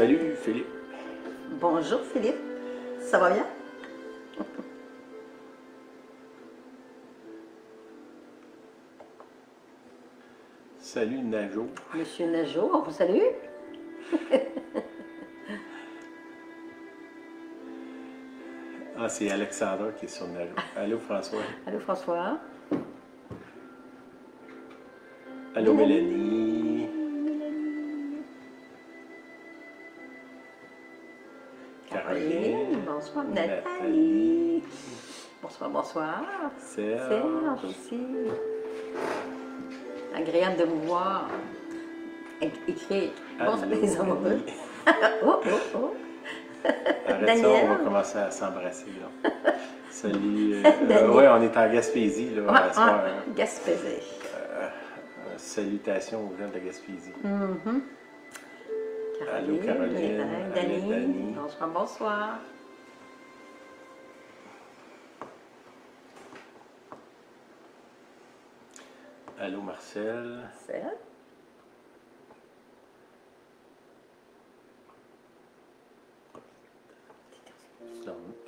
Salut Philippe. Bonjour Philippe, ça va bien? Salut Najo. Monsieur Najot, on vous salue. Ah, c'est Alexandra qui est sur Najo. Allô François. Allô François. Allô Mélanie. Caroline. Bonsoir Nathalie. Nathalie. Bonsoir, bonsoir. Serge. Serge aussi. Agréable de vous voir écrire. Bonsoir Allô, les amoureux. Annie. Oh, oh, oh. Arrête Daniel. ça, on va commencer à s'embrasser là. Salut. Daniel. Ouais, on est en Gaspésie là, à ce soir. Gaspésie. Salutations aux gens de la Gaspésie. Allô Caroline, Caroline. Dani. Dani. Bonsoir, bonsoir. Allô Marcel. C'est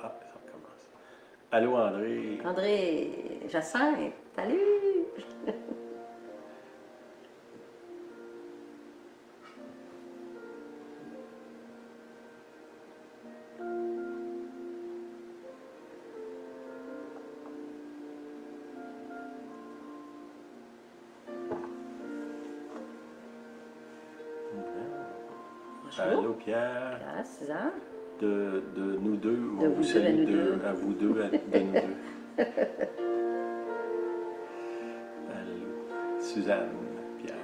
Ah, ça recommence. Allô André. André Jacinthe, salut! Allô Pierre. Ah, Suzanne. De nous deux, De on vous vous deux à salue nous deux. à vous deux, de nous deux. Allô. Suzanne, Pierre.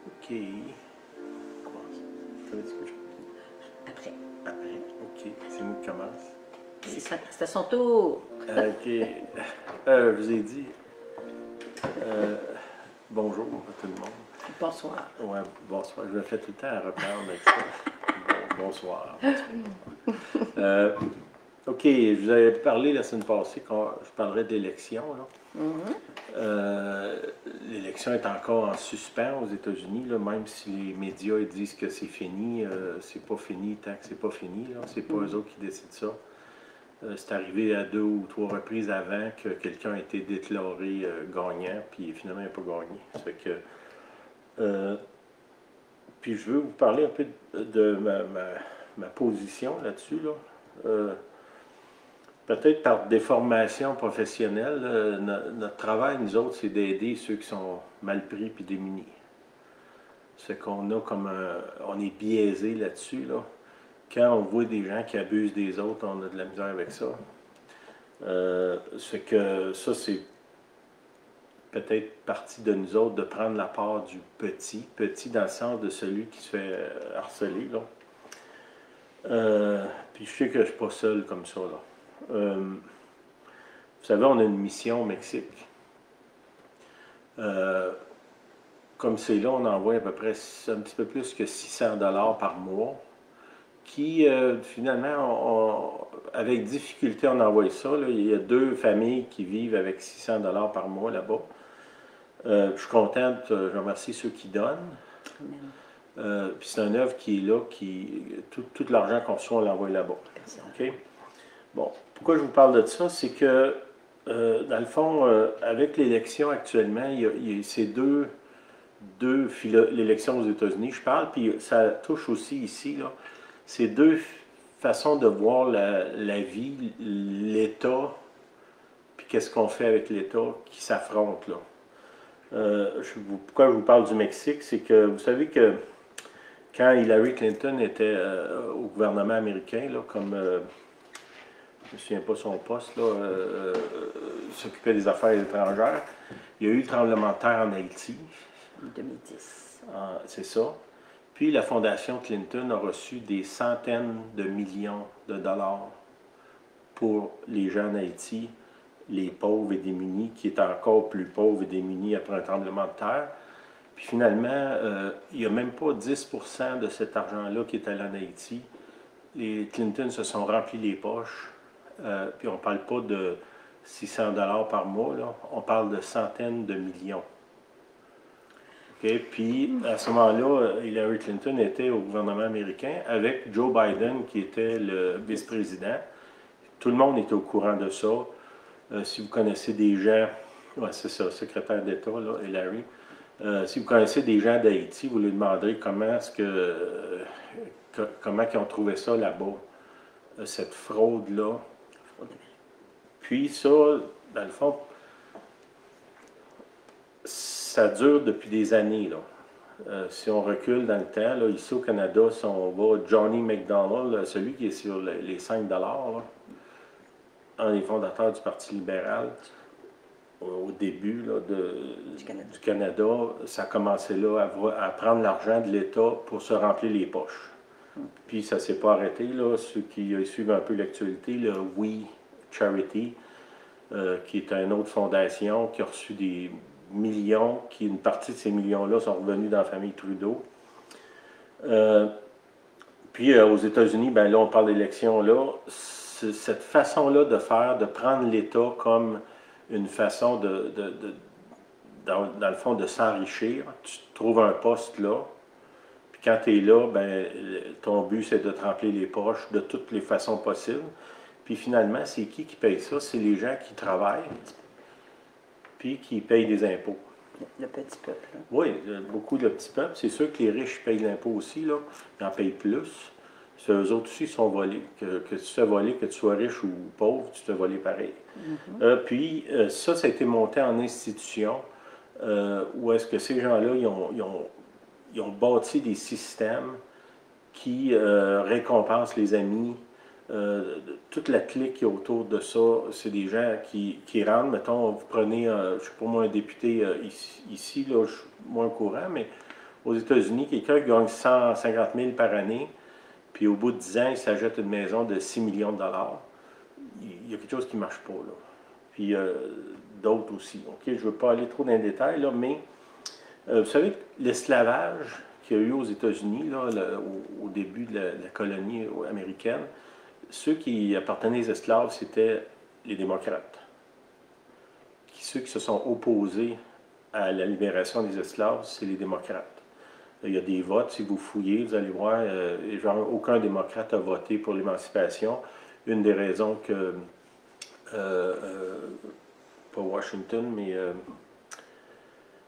OK. Commence. Après. Après. OK. C'est moi qui commence. C'est à son tour. OK. Je vous ai dit bonjour à tout le monde. Bonsoir. Ouais, bonsoir. Je me fais tout le temps à reprendre avec ça. Bonsoir. OK, je vous avais parlé la semaine passée quand je parlerais d'élection. L'élection est encore en suspens aux États-Unis, là, même si les médias ils disent que c'est fini. C'est pas fini tant que c'est pas fini. C'est pas eux autres qui décident ça. C'est arrivé à 2 ou 3 reprises avant que quelqu'un a été déclaré gagnant, puis finalement il n'a pas gagné. Ça fait que, puis je veux vous parler un peu de ma position là-dessus. Peut-être par déformation professionnelle, notre travail, nous autres, c'est d'aider ceux qui sont mal pris puis démunis. C'est qu'on a comme on est biaisé là-dessus. Quand on voit des gens qui abusent des autres, on a de la misère avec ça. C'est que ça, c'est peut-être partie de nous autres de prendre la part du petit dans le sens de celui qui se fait harceler. Puis je sais que je ne suis pas seul comme ça. Vous savez, on a une mission au Mexique. Comme c'est là, on envoie à peu près un petit peu plus que 600 $ par mois, qui finalement, avec difficulté, on envoie ça. Il y a 2 familles qui vivent avec 600 $ par mois là-bas. Je suis contente, je remercie ceux qui donnent. Puis c'est une œuvre qui est là, tout l'argent qu'on reçoit, on l'envoie là-bas. OK? Bon, pourquoi je vous parle de ça? C'est que, dans le fond, avec l'élection actuellement, il y a ces l'élection aux États-Unis, je parle, puis ça touche aussi ici, ces 2 façons de voir la vie, l'État, puis qu'est-ce qu'on fait avec l'État qui s'affrontent, pourquoi je vous parle du Mexique, c'est que vous savez que quand Hillary Clinton était au gouvernement américain, comme je ne me souviens pas son poste, s'occupait des affaires étrangères, il y a eu le tremblement de terre en Haïti. 2010. C'est ça. Puis la fondation Clinton a reçu des centaines de millions de dollars pour les gens en Haïti, les pauvres et démunis, qui étaient encore plus pauvres et démunis après un tremblement de terre. Puis finalement, il n'y a même pas 10% de cet argent-là qui est allé en Haïti. Les Clinton se sont remplis les poches puis on ne parle pas de 600 $ par mois, là, on parle de centaines de millions. Okay? Puis à ce moment-là, Hillary Clinton était au gouvernement américain avec Joe Biden qui était le vice-président. Tout le monde était au courant de ça. Si vous connaissez des gens, ouais, c'est ça, secrétaire d'État, là, Hillary. Si vous connaissez des gens d'Haïti, vous lui demanderez comment ils ont trouvé ça là-bas, cette fraude-là. Puis ça, dans le fond, ça dure depuis des années, là. Si on recule dans le temps, là, ici au Canada, si on va, Johnny McDonald, là, celui qui est sur les 5 $, là, un des fondateurs du Parti libéral, au début là, du Canada, ça a commencé là à prendre l'argent de l'État pour se remplir les poches. Puis ça ne s'est pas arrêté. Là. Ceux qui suivent un peu l'actualité, le We Charity, qui est une autre fondation qui a reçu des millions, une partie de ces millions-là sont revenus dans la famille Trudeau. Puis aux États-Unis, ben là, on parle d'élections là. Cette façon-là de faire, de prendre l'État comme une façon dans le fond, de s'enrichir. Tu trouves un poste là, puis quand tu es là, ben, ton but, c'est de te remplir les poches de toutes les façons possibles. Puis finalement, c'est qui paye ça? C'est les gens qui travaillent, puis qui payent des impôts. Le petit peuple. Là. Oui, beaucoup de petits peuples. C'est sûr que les riches payent l'impôt aussi, là. Ils en payent plus. Eux autres aussi sont volés. Que tu te fais voler, que tu sois riche ou pauvre, tu te fais voler pareil. Puis ça a été monté en institution où est-ce que ces gens-là, ils ont bâti des systèmes qui récompensent les amis. Toute la clique qui est autour de ça, c'est des gens qui rentrent. Mettons, vous prenez, je ne sais pas moi, un député ici, là, je suis moins au courant, mais aux États-Unis, quelqu'un qui gagne 150 000 par année, puis au bout de 10 ans, il s'achète une maison de 6 millions de dollars. Il y a quelque chose qui ne marche pas, là. Puis d'autres aussi. OK, je ne veux pas aller trop dans les détails, là, mais vous savez, l'esclavage qu'il y a eu aux États-Unis, là, au début de la colonie américaine, ceux qui appartenaient aux esclaves, c'était les démocrates. Ceux qui se sont opposés à la libération des esclaves, c'est les démocrates. Il y a des votes, si vous fouillez, vous allez voir, genre, aucun démocrate a voté pour l'émancipation. Une des raisons que, pas Washington, mais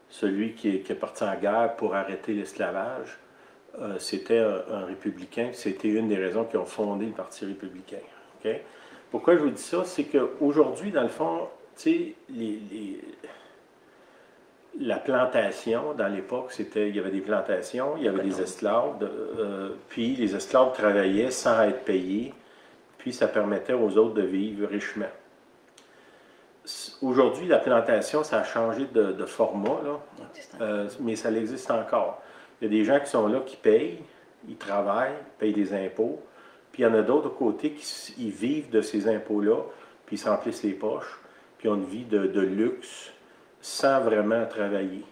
celui qui est parti en guerre pour arrêter l'esclavage, c'était un républicain, c'était une des raisons qui ont fondé le Parti républicain. Okay? Pourquoi je vous dis ça? C'est qu'aujourd'hui, dans le fond, tu sais, la plantation, dans l'époque, il y avait des plantations, il y avait des esclaves, puis les esclaves travaillaient sans être payés, puis ça permettait aux autres de vivre richement. Aujourd'hui, la plantation, ça a changé de format, là, mais ça existe encore. Il y a des gens qui sont là, qui payent, ils travaillent, payent des impôts, puis il y en a d'autres côté qui vivent de ces impôts-là, puis ils se remplissent les poches, puis ont une vie de luxe, sans vraiment travailler.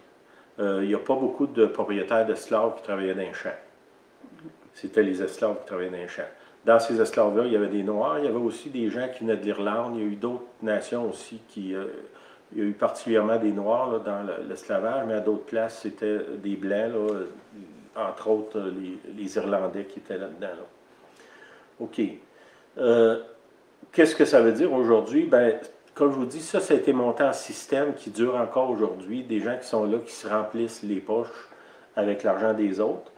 Il n'y a pas beaucoup de propriétaires d'esclaves qui travaillaient dans les champs. C'était les esclaves qui travaillaient dans les champs. Dans ces esclaves-là, il y avait des Noirs, il y avait aussi des gens qui venaient de l'Irlande, il y a eu d'autres nations aussi il y a eu particulièrement des Noirs là, dans l'esclavage, mais à d'autres places, c'était des Blancs, là, entre autres les Irlandais qui étaient là-dedans. Là. OK. Qu'est-ce que ça veut dire aujourd'hui? Ben, comme je vous dis, ça a été monté en système qui dure encore aujourd'hui. Des gens qui sont là, qui se remplissent les poches avec l'argent des autres.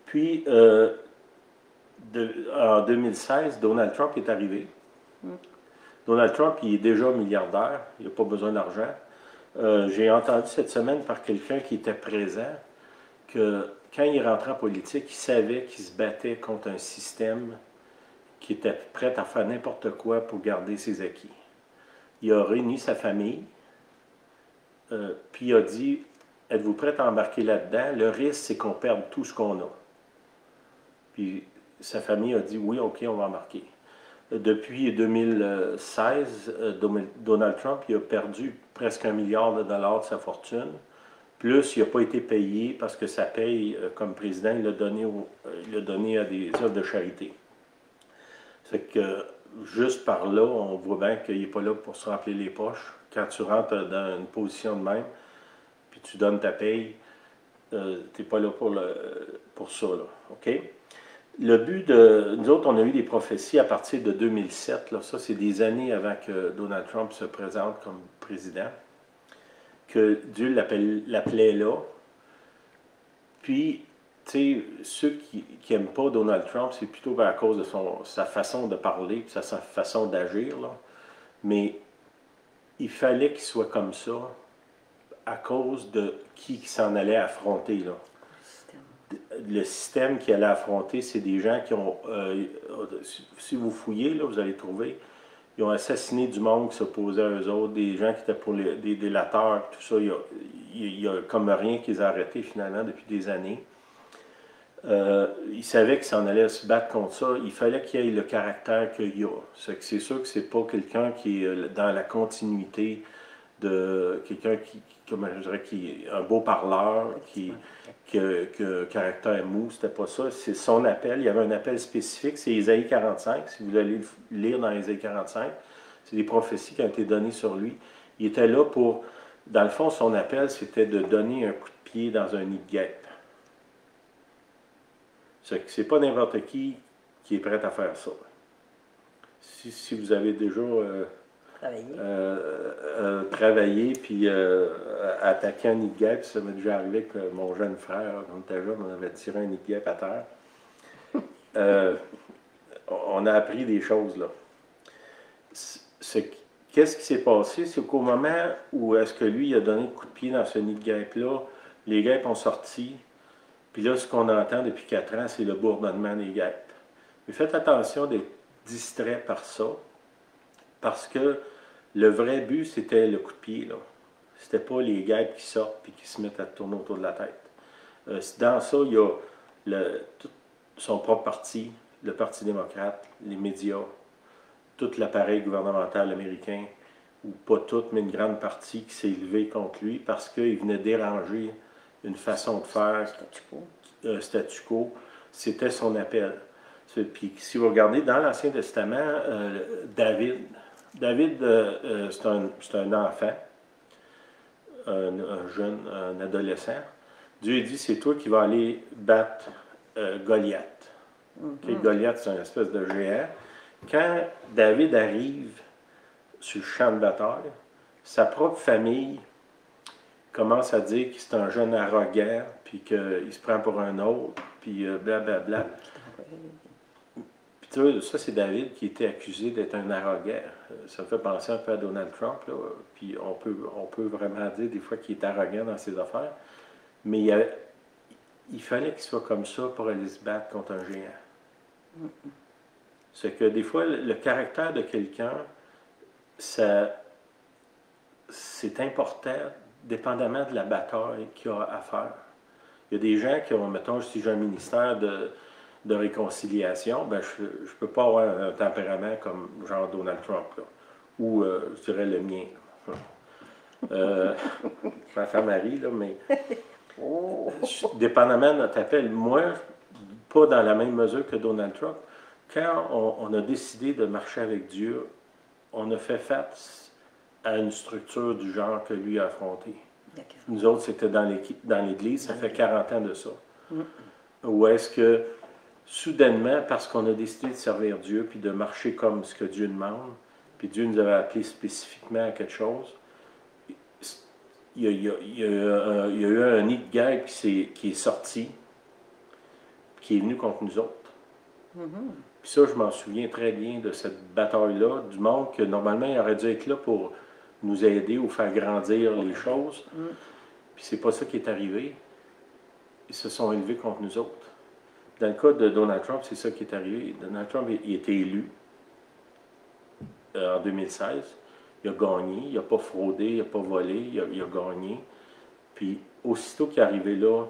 Puis, en 2016, Donald Trump est arrivé. Donald Trump, il est déjà milliardaire. Il n'a pas besoin d'argent. J'ai entendu cette semaine par quelqu'un qui était présent que quand il est rentré en politique, il savait qu'il se battait contre un système qui était prêt à faire n'importe quoi pour garder ses acquis. Il a réuni sa famille, puis il a dit, êtes-vous prêts à embarquer là-dedans? Le risque, c'est qu'on perde tout ce qu'on a. Puis sa famille a dit, oui, OK, on va embarquer. Depuis 2016, Donald Trump il a perdu presque $1 milliard de sa fortune. Plus, il n'a pas été payé parce que sa paye comme président, il l'a donné à des œuvres de charité. C'est que juste par là, on voit bien qu'il n'est pas là pour se remplir les poches. Quand tu rentres dans une position de même, puis tu donnes ta paye, tu n'es pas là pour ça, là. OK? Le but de... Nous autres, on a eu des prophéties à partir de 2007. Là. Ça, c'est des années avant que Donald Trump se présente comme président, que Dieu l'appelait là. Puis, tu sais, ceux qui n'aiment pas Donald Trump, c'est plutôt à cause de sa façon de parler, puis sa façon d'agir, là. Mais il fallait qu'il soit comme ça à cause de qui s'en allait affronter, là. Le système qu'il allait affronter, c'est des gens qui ont, si vous fouillez, là, vous allez trouver, ils ont assassiné du monde qui s'opposait à eux autres, des gens qui étaient pour des délateurs, tout ça. Il y a comme rien qu'ils ont arrêté finalement depuis des années. Ils savaient qu'ils s'en allaient se battre contre ça. Il fallait qu'il y ait le caractère qu'il y a. C'est sûr que c'est pas quelqu'un qui est dans la continuité de quelqu'un comment je dirais, qui est un beau parleur, que caractère mou, c'était pas ça. C'est son appel. Il y avait un appel spécifique, c'est Ésaïe 45. Si vous allez lire dans Ésaïe 45, c'est des prophéties qui ont été données sur lui. Il était là pour, dans le fond, son appel, c'était de donner un coup de pied dans un nid de guêpe. C'est pas n'importe qui est prêt à faire ça. Si vous avez déjà travaillé puis attaqué un nid de guêpe, ça m'est déjà arrivé avec mon jeune frère, quand on était jeune, on avait tiré un nid de guêpe à terre. On a appris des choses là. Qu'est-ce qui s'est passé? C'est qu'au moment où est-ce que lui il a donné le coup de pied dans ce nid de guêpe-là, les guêpes ont sorti. Puis là, ce qu'on entend depuis 4 ans, c'est le bourdonnement des guêpes. Mais faites attention d'être distrait par ça, parce que le vrai but, c'était le coup de pied, là. C'était pas les guêpes qui sortent et qui se mettent à tourner autour de la tête. Dans ça, il y a tout son propre parti, le Parti démocrate, les médias, tout l'appareil gouvernemental américain, ou pas tout, mais une grande partie qui s'est levée contre lui parce qu'il venait déranger une façon de faire, statu quo, c'était son appel. Puis si vous regardez dans l'Ancien Testament, David, c'est un enfant, un jeune, un adolescent. Dieu dit, c'est toi qui vas aller battre Goliath. Okay, Goliath, c'est une espèce de géant. Quand David arrive sur le champ de bataille, sa propre famille commence à dire que c'est un jeune arrogant, puis qu'il se prend pour un autre, puis blablabla. Puis tu vois, ça, c'est David qui était accusé d'être un arrogant. Ça me fait penser un peu à Donald Trump, là. Puis on peut vraiment dire des fois qu'il est arrogant dans ses affaires. Mais il fallait qu'il soit comme ça pour aller se battre contre un géant. C'est que des fois, le caractère de quelqu'un, c'est important dépendamment de la bataille qu'il y a à faire. Il y a des gens qui ont, mettons, si j'ai un ministère de réconciliation, ben je ne peux pas avoir un tempérament comme genre Donald Trump, là, ou je dirais le mien. Ma femme Marie, là, mais dépendamment de notre appel, moi, pas dans la même mesure que Donald Trump, quand on a décidé de marcher avec Dieu, on a fait face à une structure du genre que lui a affronté. Nous autres, c'était dans l'Église, ça fait 40 ans de ça. Où est-ce que, soudainement, parce qu'on a décidé de servir Dieu, puis de marcher comme ce que Dieu demande, puis Dieu nous avait appelé spécifiquement à quelque chose, il y a eu un nid de guêpe qui est sorti, qui est venu contre nous autres. Puis ça, je m'en souviens très bien de cette bataille-là, du monde que normalement, il aurait dû être là pour nous aider ou faire grandir les choses. Puis c'est pas ça qui est arrivé. Ils se sont élevés contre nous autres. Dans le cas de Donald Trump, c'est ça qui est arrivé. Donald Trump, il a été élu en 2016. Il a gagné. Il n'a pas fraudé, il n'a pas volé, il a gagné. Puis aussitôt qu'il est arrivé là,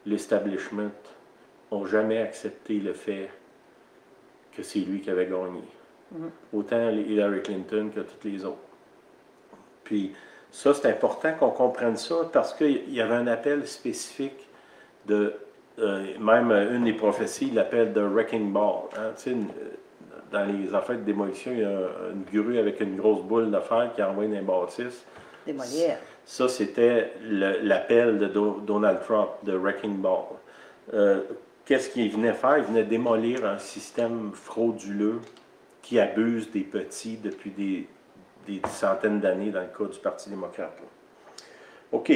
l'establishment n'a jamais accepté le fait que c'est lui qui avait gagné. Autant Hillary Clinton que toutes les autres. Puis ça, c'est important qu'on comprenne ça parce qu'il y avait un appel spécifique de, même une des prophéties, il l'appelle The Wrecking Ball. Hein, dans les affaires de démolition, il y a une grue avec une grosse boule de fer qui envoie une bâtisse. Démolir. Ça, c'était l'appel de Donald Trump, de Wrecking Ball. Qu'est-ce qu'il venait faire? Il venait démolir un système frauduleux qui abuse des petits depuis des centaines d'années dans le cas du Parti démocrate. Là. OK.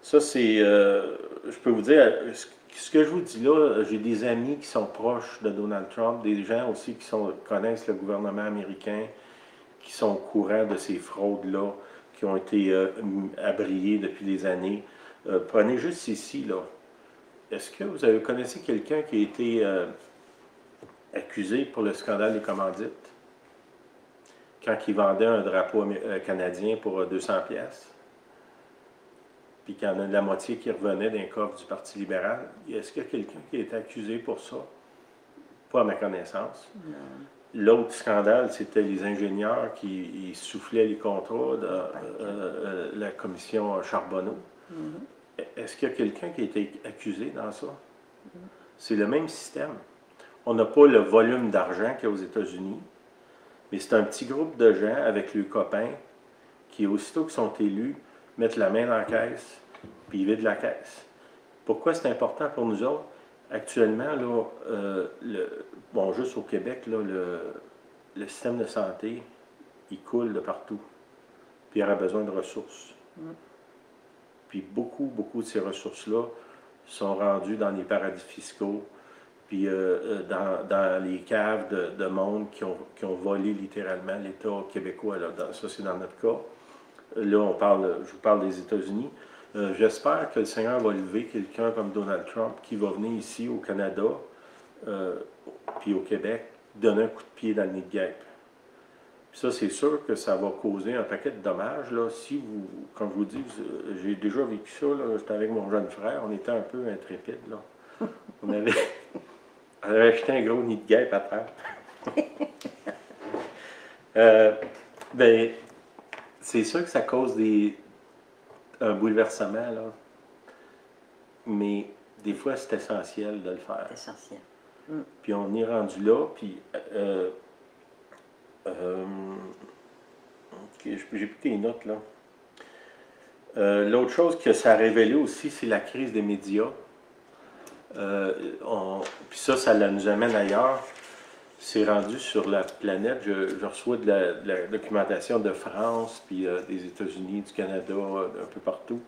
Ça, c'est... je peux vous dire, ce que je vous dis là, j'ai des amis qui sont proches de Donald Trump, des gens aussi qui connaissent le gouvernement américain, qui sont au courant de ces fraudes-là, qui ont été abriées depuis des années. Prenez juste ici, là. Est-ce que vous connaissez quelqu'un qui a été accusé pour le scandale des commandites? Quand il vendait un drapeau canadien pour 200 pièces, puis qu'il y en a de la moitié qui revenait d'un coffre du Parti libéral. Est-ce qu'il y a quelqu'un qui a été accusé pour ça? Pas à ma connaissance. L'autre scandale, c'était les ingénieurs qui soufflaient les contrats de la commission Charbonneau. Est-ce qu'il y a quelqu'un qui a été accusé dans ça? C'est le même système. On n'a pas le volume d'argent qu'il y a aux États-Unis, mais c'est un petit groupe de gens avec leurs copains qui, aussitôt qu'ils sont élus, mettent la main dans la caisse, puis ils vident la caisse. Pourquoi c'est important pour nous autres? Actuellement, là, bon, juste au Québec, là, le système de santé, il coule de partout. Puis il aurait besoin de ressources. Puis beaucoup de ces ressources-là sont rendues dans les paradis fiscaux, puis dans les caves de monde qui ont volé littéralement l'État québécois. Là. Ça, c'est dans notre cas. Là, je vous parle des États-Unis. J'espère que le Seigneur va lever quelqu'un comme Donald Trump qui va venir ici au Canada, puis au Québec, donner un coup de pied dans le nid de guêpe. Puis ça, c'est sûr que ça va causer un paquet de dommages. Là, si vous, comme je vous dis, j'ai déjà vécu ça. J'étais avec mon jeune frère, on était un peu intrépides. Là. On avait acheté un gros nid de guêpe à terre. Ben, c'est sûr que ça cause un bouleversement, là. Mais des fois, c'est essentiel de le faire. C'est essentiel. Puis on est rendu là, puis... j'ai pris tes notes, là. L'autre chose que ça a révélé aussi, c'est la crise des médias. Puis ça nous amène ailleurs. C'est rendu sur la planète. Je reçois de la documentation de France, puis des États-Unis, du Canada, un peu partout.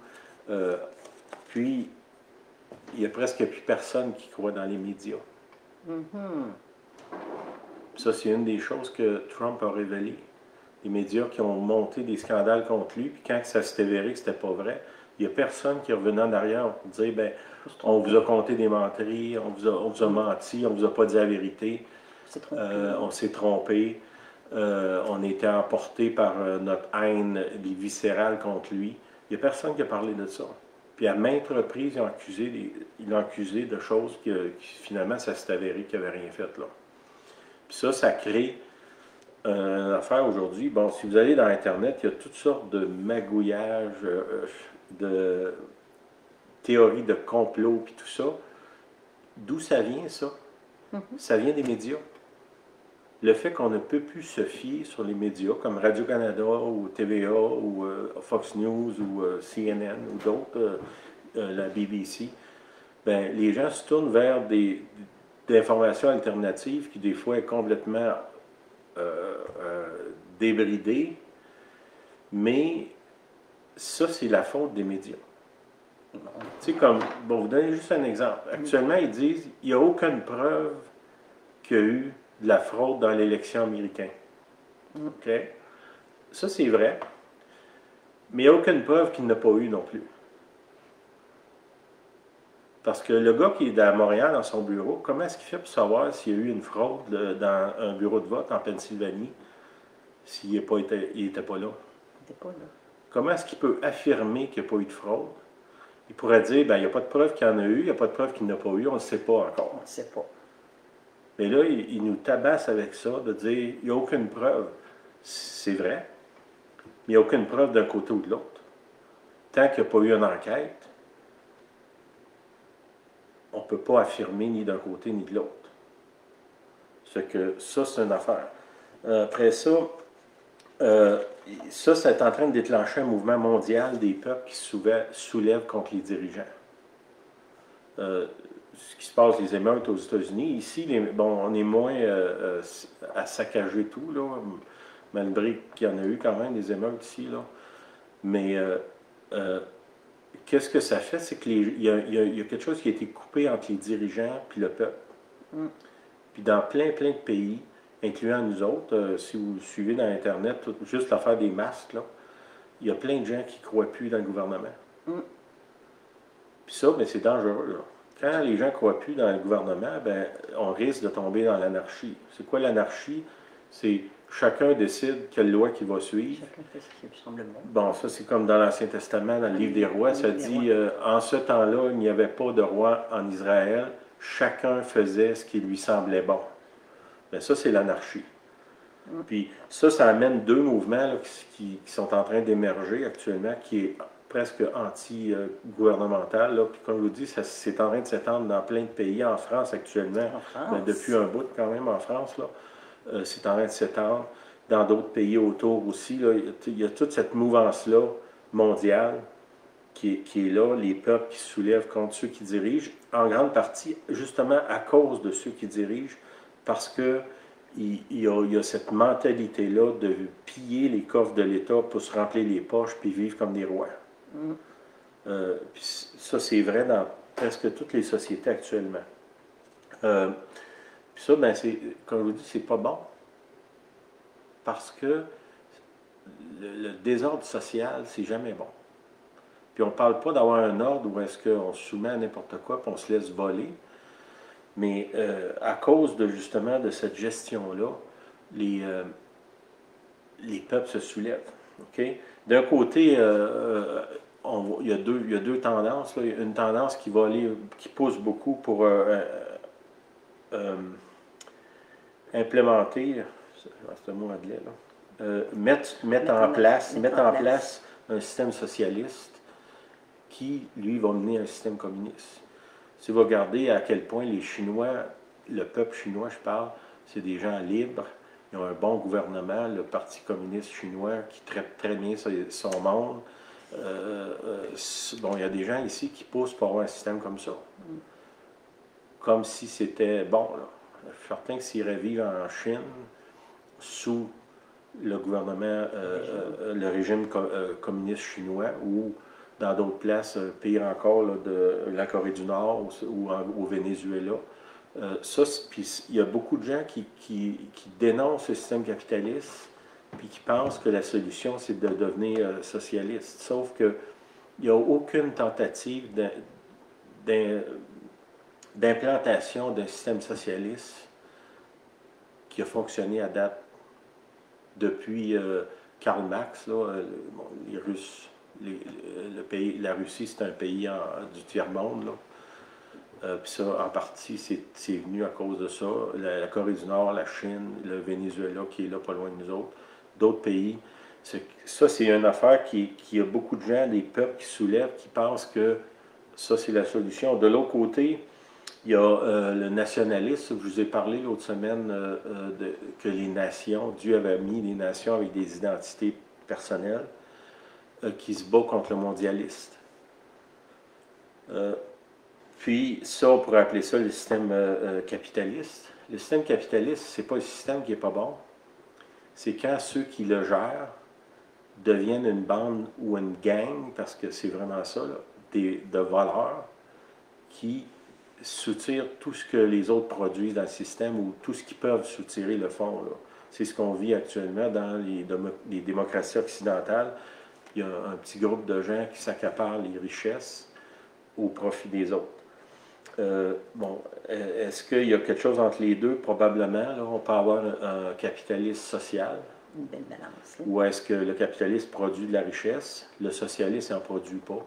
Puis, il n'y a presque plus personne qui croit dans les médias. Ça, c'est une des choses que Trump a révélées. Les médias qui ont monté des scandales contre lui, puis quand ça s'est avéré que c'était pas vrai, il n'y a personne qui est revenu en arrière pour dire, ben, on vous a compté des menteries, on vous a menti, on vous a pas dit la vérité. On s'est trompé, on a été emporté par notre haine viscérale contre lui. Il n'y a personne qui a parlé de ça. Puis à maintes reprises, ils l'ont accusé de choses qui finalement, ça s'est avéré qu'il n'avait rien fait là. Puis ça crée une affaire aujourd'hui. Bon, si vous allez dans Internet, il y a toutes sortes de magouillages, de théories de complot, puis tout ça. D'où ça vient, ça? Ça vient des médias. Le fait qu'on ne peut plus se fier sur les médias comme Radio-Canada ou TVA ou Fox News ou CNN ou d'autres, la BBC, ben, les gens se tournent vers des informations alternatives qui des fois est complètement débridée, mais ça, c'est la faute des médias. Tu sais, comme, bon, vous donnez juste un exemple. Actuellement, ils disent qu'il n'y a aucune preuve qu'il y a eu de la fraude dans l'élection américaine. OK? Ça, c'est vrai. Mais il n'y a aucune preuve qu'il n'y en a pas eu non plus. Parce que le gars qui est à Montréal dans son bureau, comment est-ce qu'il fait pour savoir s'il y a eu une fraude dans un bureau de vote en Pennsylvanie s'il n'était pas là? Il n'était pas là. Comment est-ce qu'il peut affirmer qu'il n'y a pas eu de fraude? Il pourrait dire, ben, il n'y a pas de preuve qu'il y en a eu, il n'y a pas de preuve qu'il n'y en a pas eu, on ne le sait pas encore. On ne sait pas. Mais là, il nous tabasse avec ça, de dire, il n'y a aucune preuve. C'est vrai, mais il n'y a aucune preuve d'un côté ou de l'autre. Tant qu'il n'y a pas eu une enquête, on ne peut pas affirmer ni d'un côté ni de l'autre. Fait que ça, c'est une affaire. Après ça, ça, c'est en train de déclencher un mouvement mondial des peuples qui soulèvent contre les dirigeants. Ce qui se passe, les émeutes aux États-Unis. Ici, bon, on est moins à saccager tout, là, malgré qu'il y en a eu quand même des émeutes ici. Là. Mais qu'est-ce que ça fait? C'est qu'il y a quelque chose qui a été coupé entre les dirigeants et le peuple. Mm. Puis dans plein de pays, incluant nous autres, si vous suivez dans Internet, juste l'affaire des masques, là, il y a plein de gens qui ne croient plus dans le gouvernement. Mm. Puis ça, ben, c'est dangereux. Là. Quand les gens ne croient plus dans le gouvernement, ben, on risque de tomber dans l'anarchie. C'est quoi l'anarchie? C'est chacun décide quelle loi qu'il va suivre. Chacun fait ce qui lui semble bon. Bon, ça c'est comme dans l'Ancien Testament, dans le livre des rois, ça dit, en ce temps-là, il n'y avait pas de roi en Israël, chacun faisait ce qui lui semblait bon. Bien, ça, c'est l'anarchie. Puis ça amène deux mouvements là, qui sont en train d'émerger actuellement, qui est presque anti-gouvernemental. Puis comme je vous dis, c'est en train de s'étendre dans plein de pays. En France actuellement, ben, depuis un bout quand même en France, c'est en train de s'étendre. Dans d'autres pays autour aussi, là, il y a toute cette mouvance-là mondiale qui est là, les peuples qui se soulèvent contre ceux qui dirigent, en grande partie justement à cause de ceux qui dirigent, parce que il y a cette mentalité-là de piller les coffres de l'État pour se remplir les poches puis vivre comme des rois. Puis ça, c'est vrai dans presque toutes les sociétés actuellement. Puis ça, ben, comme je vous dis, c'est pas bon. Parce que le désordre social, c'est jamais bon. Puis on ne parle pas d'avoir un ordre où est-ce qu'on se soumet à n'importe quoi puis on se laisse voler. Mais à cause justement de cette gestion-là, les peuples se soulèvent. Okay? D'un côté, il y a deux tendances. Là. Il y a une tendance qui pousse beaucoup pour implémenter, c'est un mot anglais, là, mettre en place un système socialiste qui, lui, va mener un système communiste. Si vous regardez à quel point les Chinois, le peuple chinois, je parle, c'est des gens libres, ils ont un bon gouvernement, le Parti communiste chinois qui traite très bien son monde. Bon, il y a des gens ici qui poussent pour avoir un système comme ça. Comme si c'était bon. Là. Je suis certain que s'ils revivent en Chine, sous le gouvernement, le régime communiste chinois, ou dans d'autres places, pire encore, là, de la Corée du Nord ou au Venezuela. Puis il y a beaucoup de gens qui dénoncent le système capitaliste puis qui pensent que la solution, c'est de devenir socialiste. Sauf qu'il n'y a aucune tentative d'implantation d'un système socialiste qui a fonctionné à date depuis Karl Marx, là, les Russes. La Russie, c'est un pays du tiers-monde. Puis ça, en partie, c'est venu à cause de ça. La Corée du Nord, la Chine, le Venezuela, qui est là pas loin de nous autres, d'autres pays. Ça, c'est une affaire qui a beaucoup de gens, des peuples qui soulèvent, qui pensent que ça, c'est la solution. De l'autre côté, il y a le nationalisme. Je vous ai parlé l'autre semaine que les nations, Dieu avait mis les nations avec des identités personnelles, qui se bat contre le mondialiste. Puis ça, on pourrait appeler ça le système capitaliste. Le système capitaliste, c'est pas le système qui est pas bon. C'est quand ceux qui le gèrent deviennent une bande ou une gang, parce que c'est vraiment ça, là, de voleurs qui soutirent tout ce que les autres produisent dans le système ou tout ce qu'ils peuvent soutirer le fond. C'est ce qu'on vit actuellement dans les démocraties occidentales. Il y a un petit groupe de gens qui s'accaparent les richesses au profit des autres. Bon, est-ce qu'il y a quelque chose entre les deux? Probablement. Là, on peut avoir un capitalisme social. Une belle balance. Là. Ou est-ce que le capitalisme produit de la richesse? Le socialisme n'en produit pas.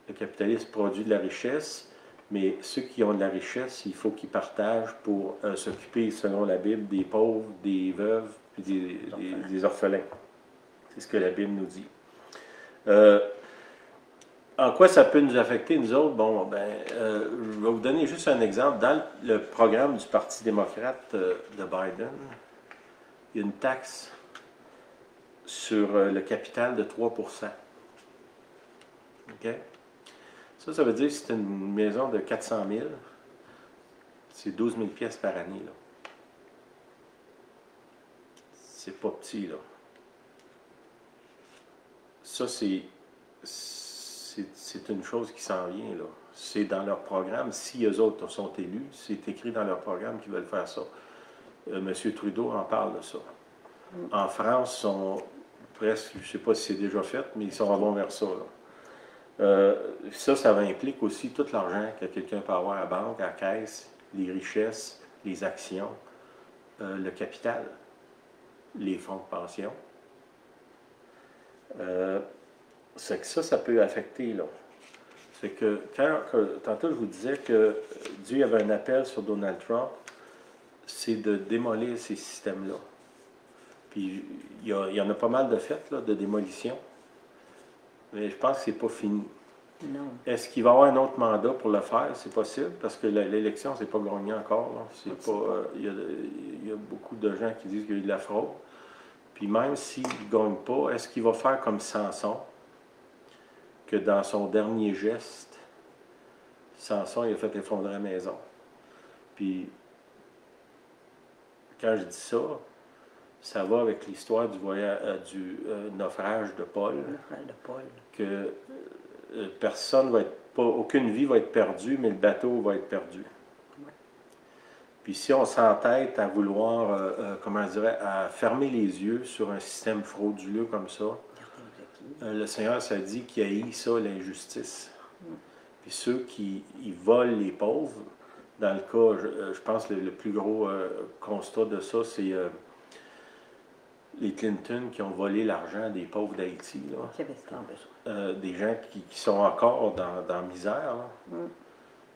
Le capitalisme produit de la richesse, mais ceux qui ont de la richesse, il faut qu'ils partagent pour s'occuper, selon la Bible, des pauvres, des veuves et des orphelins. C'est ce que la Bible nous dit. En quoi ça peut nous affecter, nous autres? Bon, ben, je vais vous donner juste un exemple. Dans le programme du Parti démocrate de Biden, il y a une taxe sur le capital de 3%. OK? Ça veut dire que c'est une maison de 400 000, c'est 12 000 pièces par année, là. C'est pas petit, là. Ça, c'est une chose qui s'en vient, là. C'est dans leur programme. Si eux autres sont élus, c'est écrit dans leur programme qu'ils veulent faire ça. M. Trudeau en parle de ça. En France, ils sont presque, je ne sais pas si c'est déjà fait, mais ils sont en vont vers ça, là. Ça va impliquer aussi tout l'argent que quelqu'un peut avoir à la banque, à la caisse, les richesses, les actions, le capital, les fonds de pension. C'est que ça peut affecter, là. C'est que tantôt je vous disais que Dieu avait un appel sur Donald Trump, c'est de démolir ces systèmes-là. Puis il y en a pas mal de faits, là, de démolition, mais je pense que c'est pas fini. Non. Est-ce qu'il va y avoir un autre mandat pour le faire? C'est possible, parce que l'élection, c'est pas gagné encore. Il y a beaucoup de gens qui disent qu'il y a eu de la fraude. Puis même s'il ne gagne pas, est-ce qu'il va faire comme Samson, que dans son dernier geste, Samson il a fait effondrer la maison? Puis quand je dis ça, ça va avec l'histoire du naufrage de Paul. Que personne va être pas, aucune vie va être perdue, mais le bateau va être perdu. Ouais. Puis si on s'entête à vouloir, comment je dirais, à fermer les yeux sur un système frauduleux comme ça, le Seigneur s'est dit qu'il haït ça, l'injustice. Puis ceux qui volent les pauvres, dans le cas, je pense que le plus gros constat de ça, c'est les Clinton qui ont volé l'argent des pauvres d'Haïti. Des gens qui sont encore dans la misère.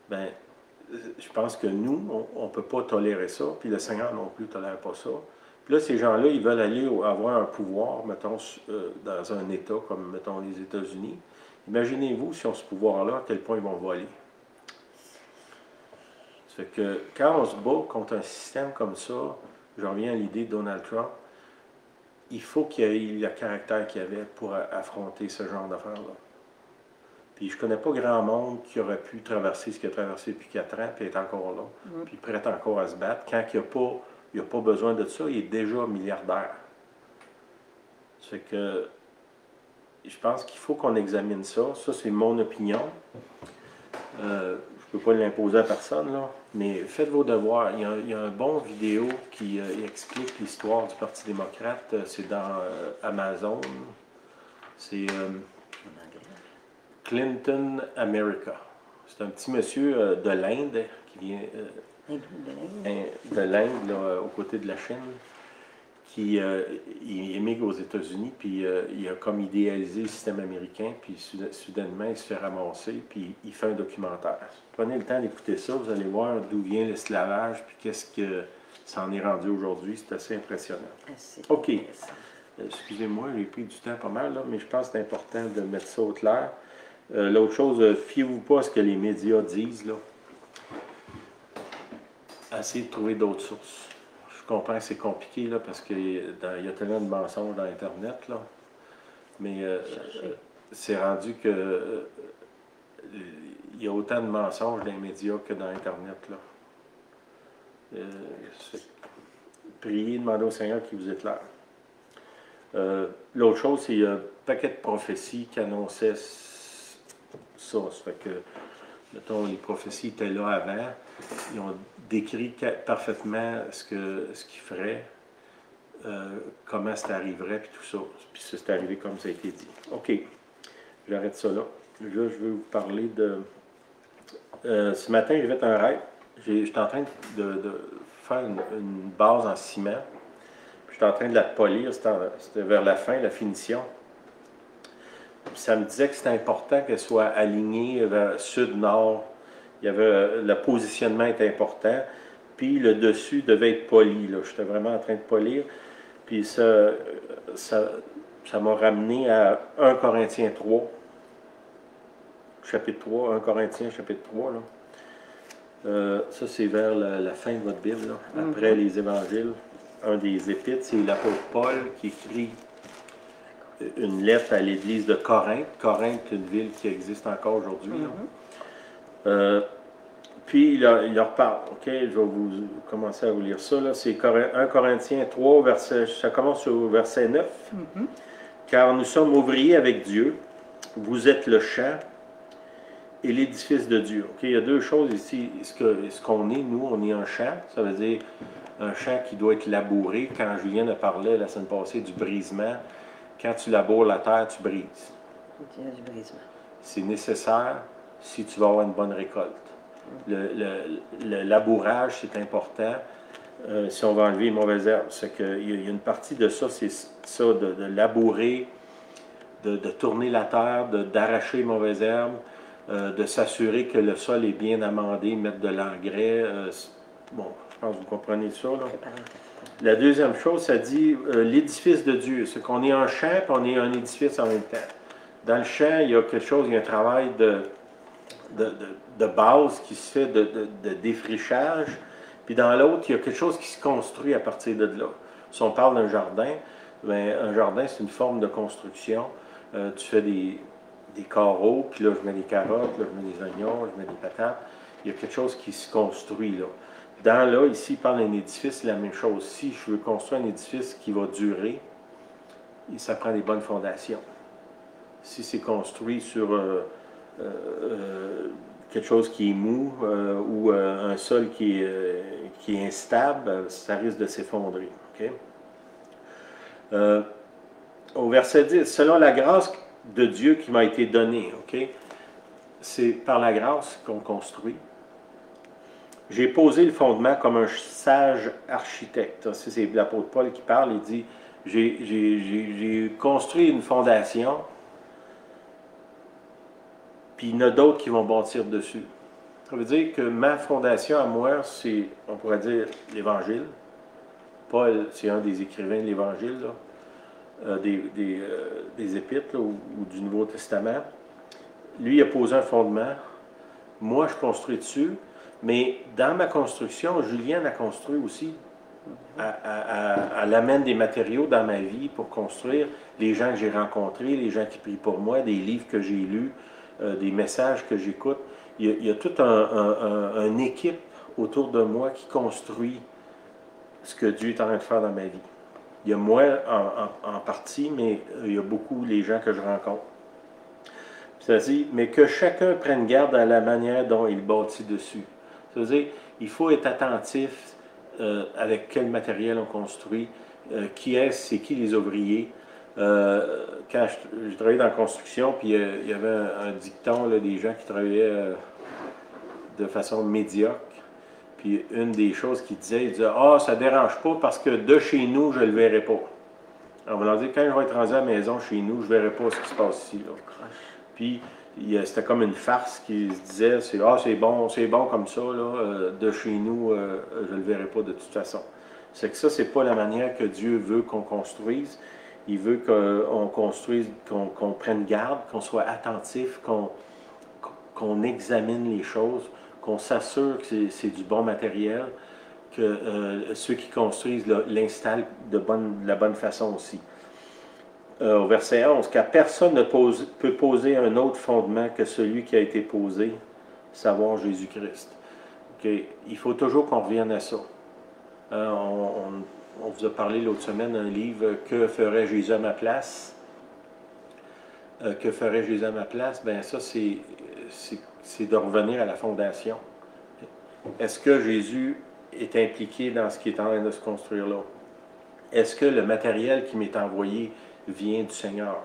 Ben, je pense que nous, on ne peut pas tolérer ça, puis le Seigneur non plus ne tolère pas ça. Puis là, ces gens-là, ils veulent aller avoir un pouvoir, mettons, dans un État comme, mettons, les États-Unis. Imaginez-vous, si on a ce pouvoir-là, à quel point ils vont voler. Ça fait que quand on se bat contre un système comme ça, je reviens à l'idée de Donald Trump, il faut qu'il ait le caractère qu'il avait pour affronter ce genre d'affaires-là. Puis je ne connais pas grand monde qui aurait pu traverser ce qu'il a traversé depuis 4 ans, puis être encore là, puis prêt encore à se battre. Quand il n'a pas besoin de ça, il est déjà milliardaire. Ça fait que je pense qu'il faut qu'on examine ça. Ça, c'est mon opinion. Je ne peux pas l'imposer à personne, là, mais faites vos devoirs. Il y a un bon vidéo qui explique l'histoire du Parti démocrate. C'est dans Amazon. C'est Clinton America. C'est un petit monsieur de l'Inde qui vient de l'Inde, aux côtés de la Chine, qui il émigre aux États-Unis, puis il a comme idéalisé le système américain, puis soudainement, il se fait ramasser, puis il fait un documentaire. Prenez le temps d'écouter ça, vous allez voir d'où vient l'esclavage, puis qu'est-ce que ça en est rendu aujourd'hui. C'est assez impressionnant. OK. Excusez-moi, j'ai pris du temps pas mal, là, mais je pense que c'est important de mettre ça au clair. L'autre chose, fiez-vous pas à ce que les médias disent, là. Essayez de trouver d'autres sources. Je comprends que c'est compliqué, là, parce qu'il y a tellement de mensonges dans Internet, là. Mais c'est rendu que il y a autant de mensonges dans les médias que dans Internet, là. Priez, demandez au Seigneur qu'il vous éclaire. L'autre chose, c'est qu'il y a un paquet de prophéties qui annonçaient ça. Ça fait que, mettons, les prophéties étaient là avant. Ils ont décrit parfaitement ce qu'ils feraient, comment ça arriverait, puis tout ça. Puis c'est arrivé comme ça a été dit. OK, j'arrête ça là. Là, je vais vous parler de... ce matin, j'ai fait un rêve. J'étais en train de faire une base en ciment. Puis j'étais en train de la polir. C'était vers la fin, la finition. Puis ça me disait que c'était important qu'elle soit alignée vers sud-nord. Il y avait, le positionnement était important. Puis le dessus devait être poli. J'étais vraiment en train de polir. Puis ça m'a ramené à 1 Corinthiens 3. chapitre 3, 1 Corinthiens, chapitre 3. Là. Ça, c'est vers la fin de votre Bible, là. Après les évangiles. Un des épîtres, c'est l'apôtre Paul qui écrit une lettre à l'église de Corinthe. Corinthe, une ville qui existe encore aujourd'hui. Puis il leur parle. OK, je vais vous commencer à vous lire ça. C'est 1 Corinthiens 3, ça commence au verset 9. Car nous sommes ouvriers avec Dieu, vous êtes le champ et l'édifice de Dieu. OK, il y a deux choses ici. Ce qu'on est, nous, on est un champ. Ça veut dire un champ qui doit être labouré. Quand Julien a parlé la semaine passée du brisement, quand tu laboures la terre, tu brises. C'est nécessaire si tu veux avoir une bonne récolte. Le labourage, c'est important. Si on va enlever les mauvaises herbes, c'est qu'il y a une partie de ça, c'est ça, de labourer, de tourner la terre, d'arracher les mauvaises herbes, de s'assurer que le sol est bien amendé, mettre de l'engrais. Bon, je pense que vous comprenez ça. Là. La deuxième chose, ça dit l'édifice de Dieu. C'est qu'on est un champ et on est un édifice en même temps. Dans le champ, il y a quelque chose, il y a un travail de base qui se fait de défrichage. Puis dans l'autre, il y a quelque chose qui se construit à partir de là. Si on parle d'un jardin, bien, un jardin, c'est une forme de construction. Tu fais des carreaux, puis là, je mets des carottes, là, je mets des oignons, je mets des patates. Il y a quelque chose qui se construit là. Ici, il parle d'un édifice, c'est la même chose. Si je veux construire un édifice qui va durer, ça prend des bonnes fondations. Si c'est construit sur quelque chose qui est mou ou un sol qui est instable, ça risque de s'effondrer. Okay? Au verset 10, selon la grâce de Dieu qui m'a été donnée, okay? C'est par la grâce qu'on construit. J'ai posé le fondement comme un sage architecte. C'est l'apôtre Paul qui parle, il dit, j'ai construit une fondation, puis il y en a d'autres qui vont bâtir dessus. Ça veut dire que ma fondation à moi, c'est, on pourrait dire, l'Évangile. Paul, c'est un des écrivains de l'Évangile, des Épîtres là, ou du Nouveau Testament. Lui, il a posé un fondement. Moi, je construis dessus. Mais dans ma construction, Julienne a construit aussi. Elle amène des matériaux dans ma vie pour construire. Les gens que j'ai rencontrés, les gens qui prient pour moi, des livres que j'ai lus, des messages que j'écoute. Il y a toute une équipe autour de moi qui construit ce que Dieu est en train de faire dans ma vie. Il y a moi en partie, mais il y a beaucoup les gens que je rencontre. Ça dit, mais que chacun prenne garde à la manière dont il bâtit dessus. Ça veut dire, il faut être attentif avec quel matériel on construit, c'est qui les ouvriers. Quand je travaillais dans la construction, puis il y avait un dicton là, des gens qui travaillaient de façon médiocre. Puis une des choses qu'il disait, il disait « Ah, ça ne dérange pas parce que de chez nous, je ne le verrai pas. » On va leur dire, quand je vais être rendu à la maison chez nous, je ne verrai pas ce qui se passe ici. Là. Puis c'était comme une farce qui se disait, c'est bon comme ça, là, de chez nous, je ne le verrai pas de toute façon. C'est que ça, c'est pas la manière que Dieu veut qu'on construise. Il veut qu'on construise, qu'on prenne garde, qu'on soit attentif, qu'on examine les choses, qu'on s'assure que c'est du bon matériel, que ceux qui construisent l'installent de la bonne façon aussi. Au verset 11, car personne ne peut poser un autre fondement que celui qui a été posé, savoir Jésus-Christ. Okay. Il faut toujours qu'on revienne à ça. On vous a parlé l'autre semaine d'un livre « Que ferait Jésus à ma place ?» Que ferait Jésus à ma place? Bien ça, c'est de revenir à la fondation. Est-ce que Jésus est impliqué dans ce qui est en train de se construire là? Est-ce que le matériel qui m'est envoyé vient du Seigneur?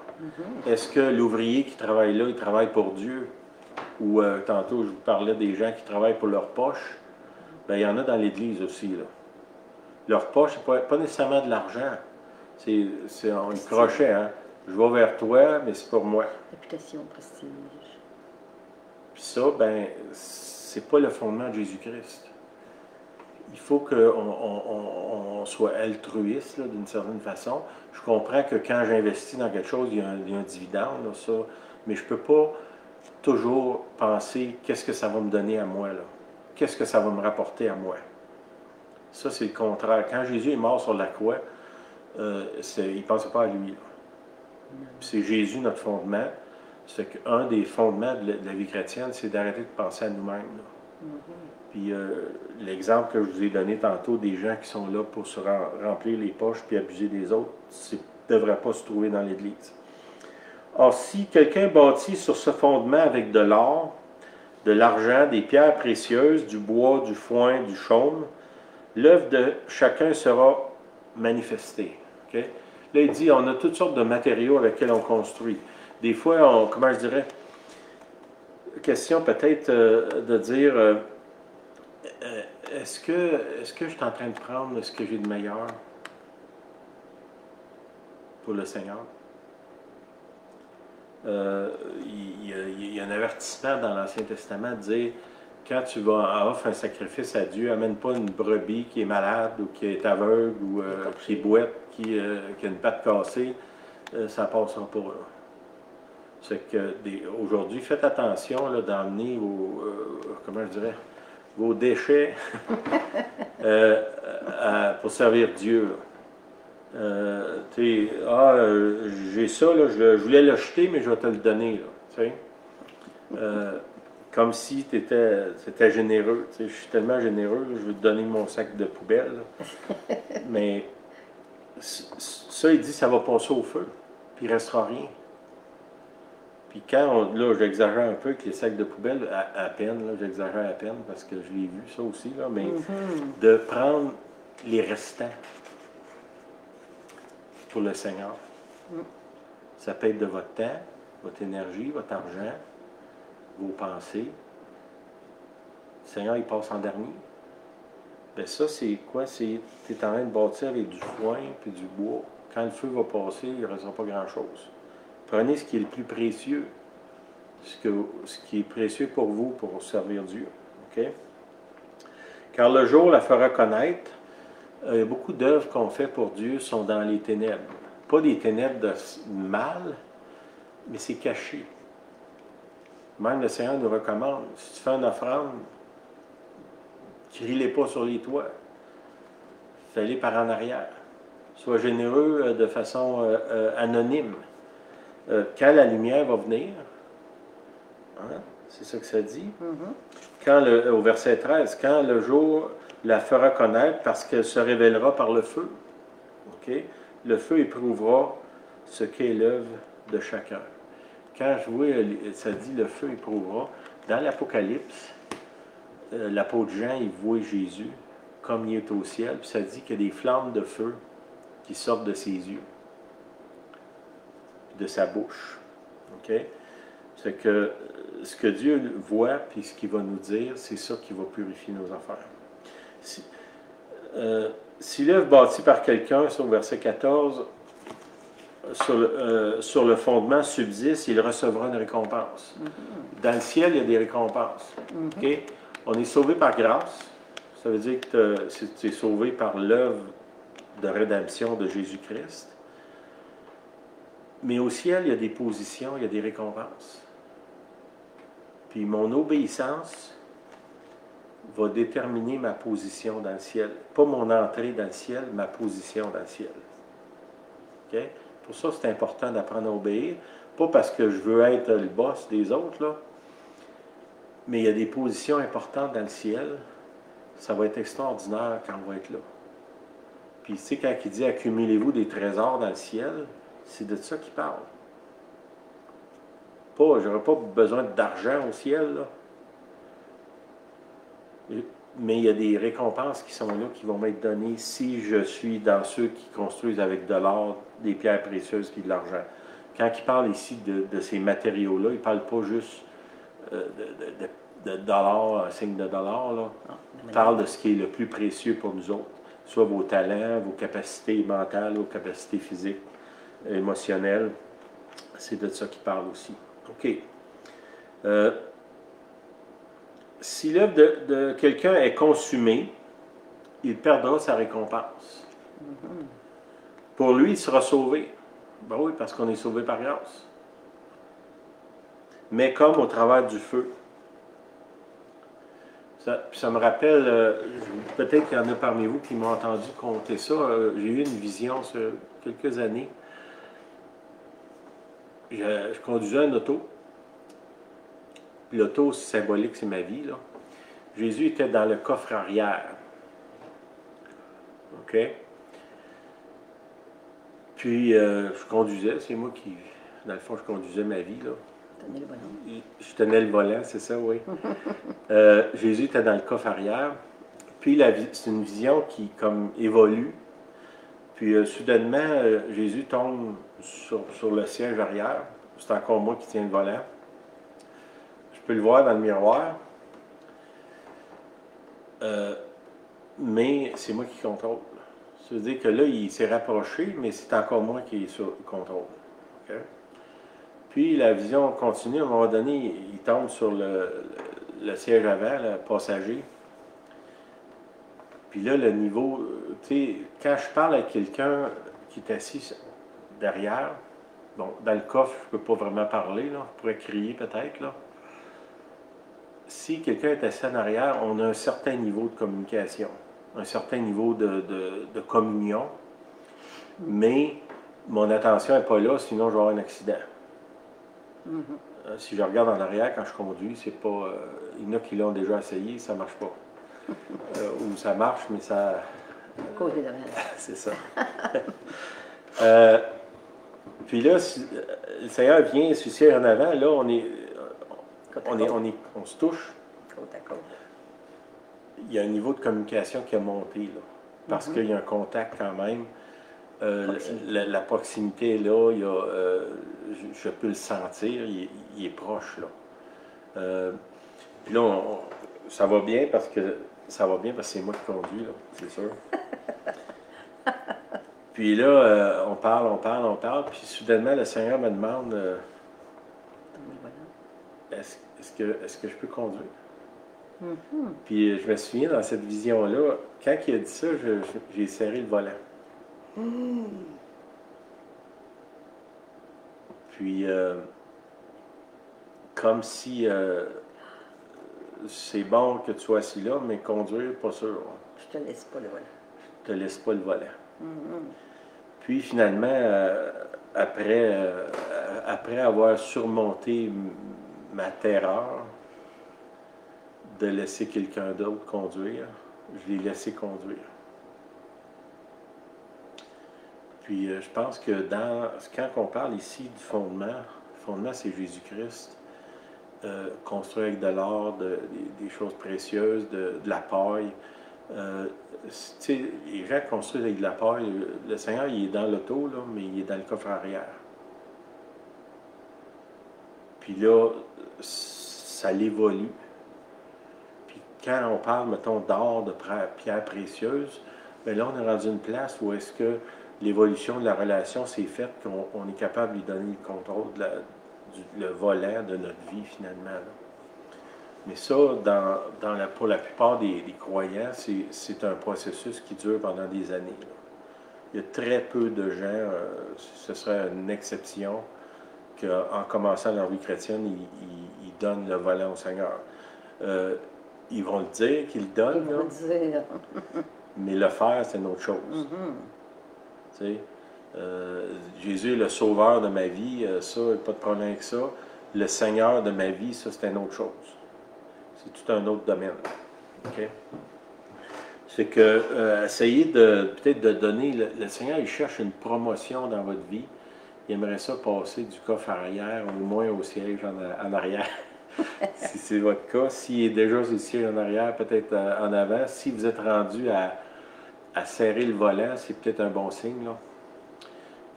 Est-ce que l'ouvrier qui travaille là, il travaille pour Dieu? Ou tantôt, je vous parlais des gens qui travaillent pour leur poche. Bien, il y en a dans l'Église aussi. Là. Leur poche, ce n'est pas nécessairement de l'argent. C'est un crochet. Hein? Je vais vers toi, mais c'est pour moi. Réputation, prestige. Puis ça, ben, c'est pas le fondement de Jésus-Christ. Il faut qu'on soit altruiste d'une certaine façon. Je comprends que quand j'investis dans quelque chose, il y a un dividende, là, ça, mais je ne peux pas toujours penser qu'est-ce que ça va me donner à moi, là? Qu'est-ce que ça va me rapporter à moi? Ça, c'est le contraire. Quand Jésus est mort sur la croix, il ne pensait pas à lui. C'est Jésus notre fondement. C'est qu'un des fondements de la vie chrétienne, c'est d'arrêter de penser à nous-mêmes. Puis l'exemple que je vous ai donné tantôt des gens qui sont là pour se remplir les poches puis abuser des autres, ça ne devrait pas se trouver dans l'Église. Or, si quelqu'un bâtit sur ce fondement avec de l'or, de l'argent, des pierres précieuses, du bois, du foin, du chaume, l'œuvre de chacun sera manifestée. Okay? Là, il dit, on a toutes sortes de matériaux avec lesquels on construit. Des fois, comment je dirais, question peut-être de dire, est-ce que je suis en train de prendre ce que j'ai de meilleur pour le Seigneur? Il y a un avertissement dans l'Ancien Testament de dire, quand tu vas offrir un sacrifice à Dieu, amène pas une brebis qui est malade ou qui est aveugle ou qui est boite, qui a une patte cassée, ça ne passera pas. C'est que aujourd'hui, faites attention d'emmener vos, comment je dirais, vos déchets pour servir Dieu. J'ai ça, là, je voulais l'acheter, mais je vais te le donner. Là, comme si tu étais généreux. Je suis tellement généreux, je veux te donner mon sac de poubelle. Mais ça, il dit, ça va passer au feu, puis il ne restera rien. Puis là, j'exagère un peu avec les sacs de poubelle, à peine, là, j'exagère à peine, parce que je l'ai vu, ça aussi, là, mais de prendre les restants pour le Seigneur. Ça peut être de votre temps, votre énergie, votre argent, vos pensées. Le Seigneur, il passe en dernier. Bien ça, c'est quoi? Tu es en train de bâtir avec du foin puis du bois. Quand le feu va passer, il ne restera pas grand-chose. Prenez ce qui est le plus précieux, ce qui est précieux pour vous, pour servir Dieu. Okay? Car le jour la fera connaître. Beaucoup d'œuvres qu'on fait pour Dieu sont dans les ténèbres. Pas des ténèbres de mal, mais c'est caché. Même le Seigneur nous recommande, si tu fais une offrande, crie-les pas sur les toits. Fais-les par en arrière. Sois généreux de façon anonyme. Quand la lumière va venir, hein, c'est ça que ça dit, au verset 13, quand le jour la fera connaître parce qu'elle se révélera par le feu. Okay? Le feu éprouvera ce qu'est l'œuvre de chacun. Quand je vois, ça dit le feu éprouvera, dans l'Apocalypse, l'apôtre Jean, il voit Jésus comme il est au ciel, puis ça dit qu'il y a des flammes de feu qui sortent de ses yeux, de sa bouche. Okay? C'est que ce que Dieu voit, puis ce qu'il va nous dire, c'est ça qui va purifier nos affaires. Si l'œuvre bâtie par quelqu'un, sur le verset 14, sur le fondement subsiste, il recevra une récompense. Dans le ciel, il y a des récompenses. Okay? On est sauvé par grâce. Ça veut dire que tu es sauvé par l'œuvre de rédemption de Jésus-Christ. Mais au ciel, il y a des positions, il y a des récompenses. Puis mon obéissance va déterminer ma position dans le ciel. Pas mon entrée dans le ciel, ma position dans le ciel. Okay? Pour ça, c'est important d'apprendre à obéir. Pas parce que je veux être le boss des autres, là, mais il y a des positions importantes dans le ciel. Ça va être extraordinaire quand on va être là. Puis, tu sais, quand il dit « accumulez-vous des trésors dans le ciel », c'est de ça qu'il parle. Pas, j'aurais pas besoin d'argent au ciel, là. Mais il y a des récompenses qui sont là, qui vont m'être données si je suis dans ceux qui construisent avec de l'or, des pierres précieuses et de l'argent. Quand il parle ici de ces matériaux-là, il ne parle pas juste de dollars, un signe de dollar, là. Il parle de ce qui est le plus précieux pour nous autres, soit vos talents, vos capacités mentales, vos capacités physiques, émotionnelles. C'est de ça qu'il parle aussi. OK. Si l'œuvre de quelqu'un est consumée, il perdra sa récompense. Pour lui, il sera sauvé. Ben oui, parce qu'on est sauvé par grâce. mais comme au travers du feu. Ça me rappelle, peut-être qu'il y en a parmi vous qui m'ont entendu conter ça. J'ai eu une vision sur quelques années. Je conduisais un auto. L'auto symbolique, c'est ma vie, là. Jésus était dans le coffre arrière. OK? Puis, je conduisais, c'est moi qui, dans le fond, je conduisais ma vie, là. Tenez le volant. Je tenais le volant, c'est ça, oui. Jésus était dans le coffre arrière. Puis, c'est une vision qui, comme, évolue. Puis, soudainement, Jésus tombe sur le siège arrière. C'est encore moi qui tiens le volant. Je peux le voir dans le miroir. Mais c'est moi qui contrôle. Ça veut dire que là, il s'est rapproché, mais c'est encore moi qui est sur le contrôle. Okay? Puis la vision continue. À un moment donné, il tombe sur le siège avant, le passager. Puis là, le niveau, tu sais, quand je parle à quelqu'un qui est assis derrière, bon, dans le coffre, je ne peux pas vraiment parler, là, je pourrais crier peut-être, là. Si quelqu'un est assis en arrière, on a un certain niveau de communication, un certain niveau de communion, mais mon attention n'est pas là, sinon je vais avoir un accident. Si je regarde en arrière quand je conduis, c'est pas. Il y en a qui l'ont déjà essayé, ça ne marche pas. Ou ça marche, mais ça. Côté de C'est ça. Puis là, le Seigneur vient se siège en avant, là, on se touche. Côte à côte. Il y a un niveau de communication qui a monté, là, parce qu'il y a un contact quand même. La proximité est là, je peux le sentir, il est proche, là. Puis là, ça va bien parce que c'est moi qui conduis, là, c'est sûr. Puis là, on parle, puis soudainement, le Seigneur me demande est-ce que je peux conduire? Puis je me souviens, dans cette vision-là, quand il a dit ça, j'ai serré le volant. Puis, comme si c'est bon que tu sois assis là, mais conduire, pas sûr. Je te laisse pas le volant. Je te laisse pas le volant. Puis finalement, après avoir surmonté ma terreur de laisser quelqu'un d'autre conduire, je l'ai laissé conduire. Puis je pense que quand on parle ici du fondement, le fondement c'est Jésus-Christ, construit avec de l'or, des choses précieuses, de la paille. Tu sais, les gens construisent avec de la paille, le Seigneur il est dans l'auto, là, mais il est dans le coffre arrière. Puis là, ça l'évolue. Puis quand on parle, mettons, d'or, de pierres précieuses, bien là, on est rendu une place où est-ce que l'évolution de la relation s'est faite, qu'on est capable de lui donner le contrôle, le volant de notre vie, finalement. Là. Mais ça, pour la plupart des croyants, c'est un processus qui dure pendant des années. Là. Il y a très peu de gens, ce serait une exception, qu'en commençant leur vie chrétienne, ils donnent le volant au Seigneur. Ils vont le dire qu'ils le donnent, là, mais le faire, c'est une autre chose. Tu sais, Jésus est le sauveur de ma vie, ça, pas de problème avec ça. Le Seigneur de ma vie, ça, c'est une autre chose. C'est tout un autre domaine. Okay? C'est que, essayez peut-être de donner, le Seigneur, il cherche une promotion dans votre vie. Il aimerait ça passer du coffre arrière, au moins au siège en arrière. Si c'est votre cas. S'il est déjà sur le siège en arrière, peut-être en avant. Si vous êtes rendu à serrer le volant, c'est peut-être un bon signe, là.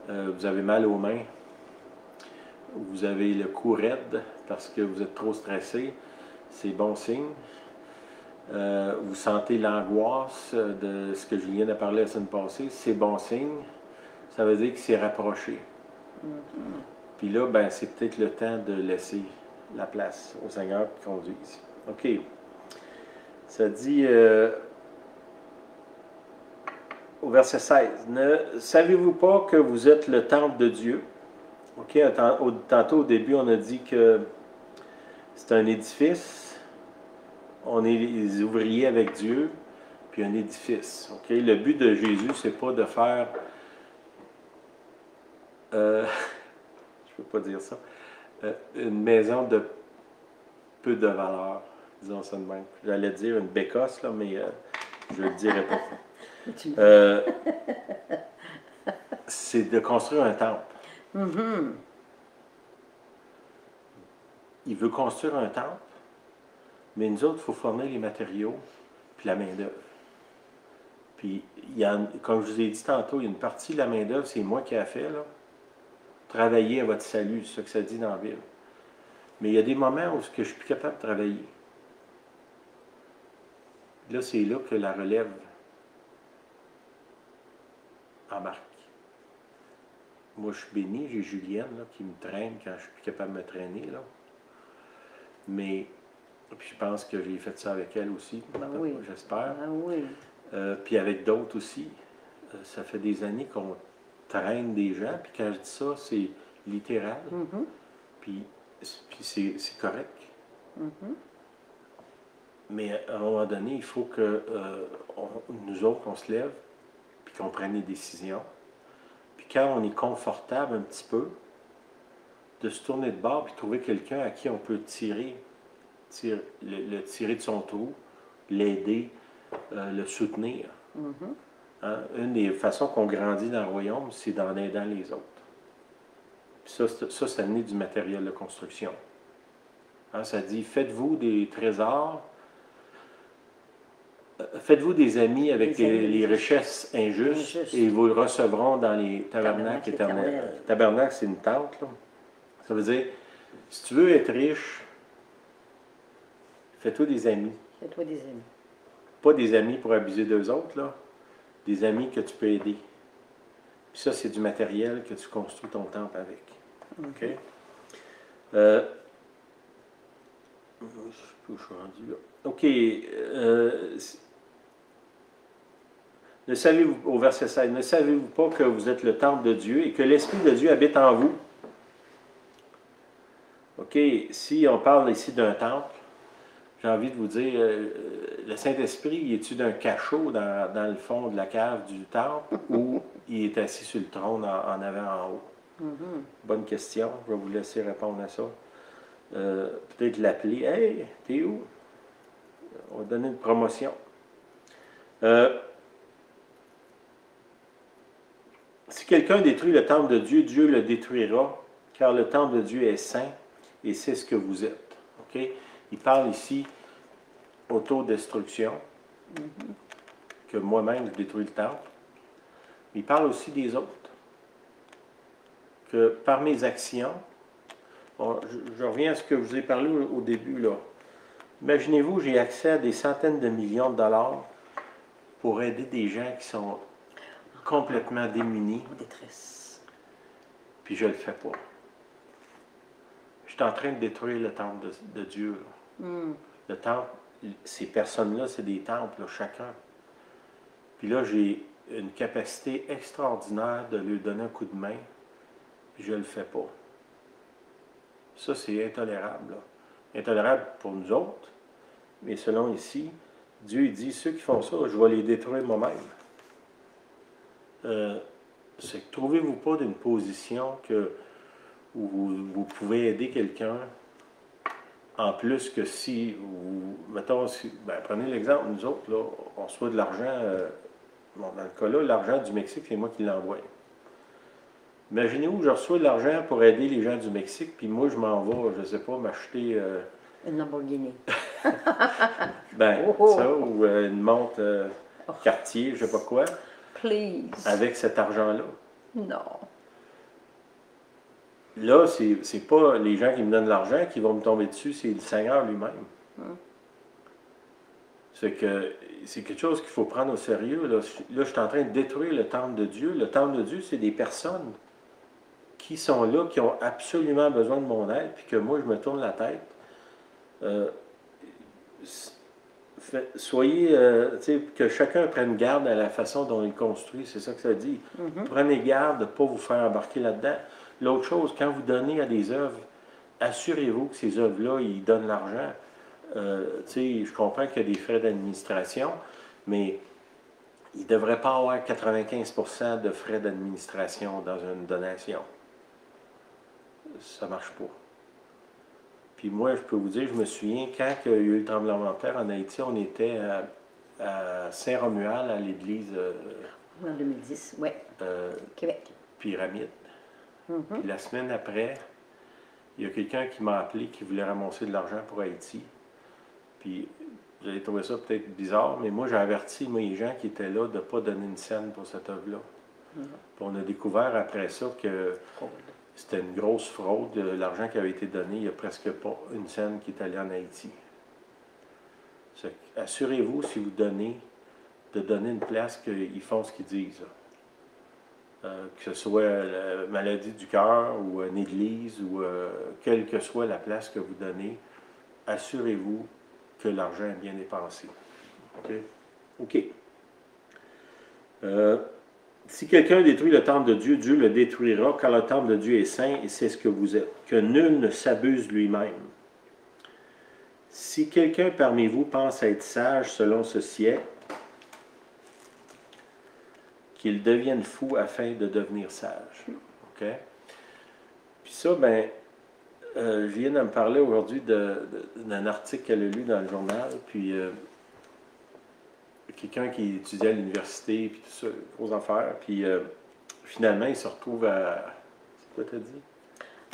Vous avez mal aux mains. Vous avez le cou raide parce que vous êtes trop stressé. C'est bon signe. Vous sentez l'angoisse de ce que Julien a parlé la semaine passée. C'est bon signe. Ça veut dire qu'il s'est rapproché. Puis là, ben, c'est peut-être le temps de laisser la place au Seigneur qui conduise. OK. Ça dit au verset 16, « Ne savez-vous pas que vous êtes le temple de Dieu? » OK, tantôt au début, on a dit que C'est un édifice. On est les ouvriers avec Dieu, puis un édifice. OK? Le but de Jésus, c'est pas de faire... je peux pas dire ça. Une maison de peu de valeur, disons ça de même. J'allais dire une bécosse, là, mais je ne le dirai pas. C'est de construire un temple. Mhm. Il veut construire un temple, mais nous autres, il faut fournir les matériaux puis la main-d'œuvre. Puis, comme je vous ai dit tantôt, il y a une partie de la main-d'œuvre, c'est moi qui ai fait, là. Travailler à votre salut, c'est ça que ça dit dans la Bible. Mais il y a des moments où je suis plus capable de travailler. Là, c'est là que la relève embarque. Moi, je suis béni, j'ai Julienne là, qui me traîne quand je suis plus capable de me traîner. Là. Mais, puis je pense que j'ai fait ça avec elle aussi, Oui. j'espère. Oui. Puis avec d'autres aussi. Ça fait des années qu'on traîne des gens, puis quand je dis ça, c'est littéral. Mhm. Puis c'est correct. Mhm. Mais à un moment donné, il faut que nous autres, on se lève, puis qu'on prenne des décisions. Puis quand on est confortable un petit peu, de se tourner de bord, puis trouver quelqu'un à qui on peut tirer le tirer de son trou, l'aider, le soutenir. Mhm. Hein? Une des façons qu'on grandit dans le royaume, c'est en aidant les autres. Puis ça naît du matériel de construction. Hein? Ça dit, faites-vous des trésors, faites-vous des amis avec les richesses injustes, et ils vous le recevront dans les tabernacles éternels. Tabernacle, c'est une tente, là. Ça veut dire, si tu veux être riche, fais-toi des amis. Fais-toi des amis. Pas des amis pour abuser d'eux autres, là. Des amis que tu peux aider. Puis ça, c'est du matériel que tu construis ton temple avec. OK? Je suis rendu là. OK. Ne savez-vous, au verset 16, ne savez-vous pas que vous êtes le temple de Dieu et que l'Esprit de Dieu habite en vous? OK. Si on parle ici d'un temple, j'ai envie de vous dire, le Saint-Esprit, est-tu d'un cachot dans le fond de la cave du temple ou il est assis sur le trône en avant, en haut? Mhm. Bonne question. Je vais vous laisser répondre à ça. Peut-être l'appeler. Hey, t'es où? On va donner une promotion. Si quelqu'un détruit le temple de Dieu, Dieu le détruira, car le temple de Dieu est saint et c'est ce que vous êtes. OK? Il parle ici autodestruction, que moi-même je détruis le temple. Il parle aussi des autres. Que par mes actions, bon, je reviens à ce que je vous ai parlé au début, là. Imaginez-vous, j'ai accès à des centaines de millions de dollars pour aider des gens qui sont complètement démunis, En détresse. puis je ne le fais pas. Je suis en train de détruire le temple de Dieu. Là. Mm. Le temple, ces personnes-là, c'est des temples, là, chacun. Puis là, j'ai une capacité extraordinaire de lui donner un coup de main, puis je ne le fais pas. Ça, c'est intolérable. Là. Intolérable pour nous autres, mais selon ici, Dieu dit, ceux qui font ça, je vais les détruire moi-même. C'est que trouvez-vous pas d'une position où vous pouvez aider quelqu'un en plus que si, mettons, prenez l'exemple, nous autres, là, on reçoit de l'argent, bon, dans le cas-là, l'argent du Mexique, c'est moi qui l'envoie. Imaginez-vous, je reçois de l'argent pour aider les gens du Mexique, puis moi, je m'en vais, je ne sais pas, m'acheter... Une Lamborghini. Ça, ou une montre Cartier, je ne sais pas quoi. Please. Avec cet argent-là. Non. Là, c'est pas les gens qui me donnent l'argent qui vont me tomber dessus, c'est le Seigneur lui-même. C'est quelque chose qu'il faut prendre au sérieux. Là, je suis en train de détruire le temple de Dieu. Le temple de Dieu, c'est des personnes qui sont là, qui ont absolument besoin de mon aide, puis que moi, je me tourne la tête. Soyez, que chacun prenne garde à la façon dont il construit, c'est ça que ça dit. Prenez garde de ne pas vous faire embarquer là-dedans. L'autre chose, quand vous donnez à des œuvres assurez-vous que ces œuvres-là, ils donnent l'argent. Tu sais, je comprends qu'il y a des frais d'administration, mais il ne devrait pas avoir 95% de frais d'administration dans une donation. Ça ne marche pas. Puis moi, je peux vous dire, je me souviens, quand il y a eu le tremblement de terre en Haïti, on était à Saint-Romuald, à l'église En 2010, oui, Québec. Pyramide. Puis la semaine après, il y a quelqu'un qui m'a appelé qui voulait ramasser de l'argent pour Haïti. Puis vous allez trouver ça peut-être bizarre, mais moi j'ai averti les gens qui étaient là de ne pas donner une scène pour cette œuvre-là. Puis on a découvert après ça que c'était une grosse fraude. L'argent qui avait été donné, il n'y a presque pas une scène qui est allée en Haïti. Assurez-vous, si vous donnez, de donner une place qu'ils font ce qu'ils disent. Que ce soit la maladie du cœur ou une église ou quelle que soit la place que vous donnez, assurez-vous que l'argent est bien dépensé. OK. Si quelqu'un détruit le temple de Dieu, Dieu le détruira, car le temple de Dieu est saint et c'est ce que vous êtes. Que nul ne s'abuse lui-même. Si quelqu'un parmi vous pense être sage selon ce siècle, qu'il devienne fou afin de devenir sage. OK? Puis ça, ben, je viens de me parler aujourd'hui d'un article qu'elle a lu dans le journal, puis quelqu'un qui étudiait à l'université, puis tout ça, grosses affaires, puis finalement, il se retrouve à... C'est quoi t'as dit?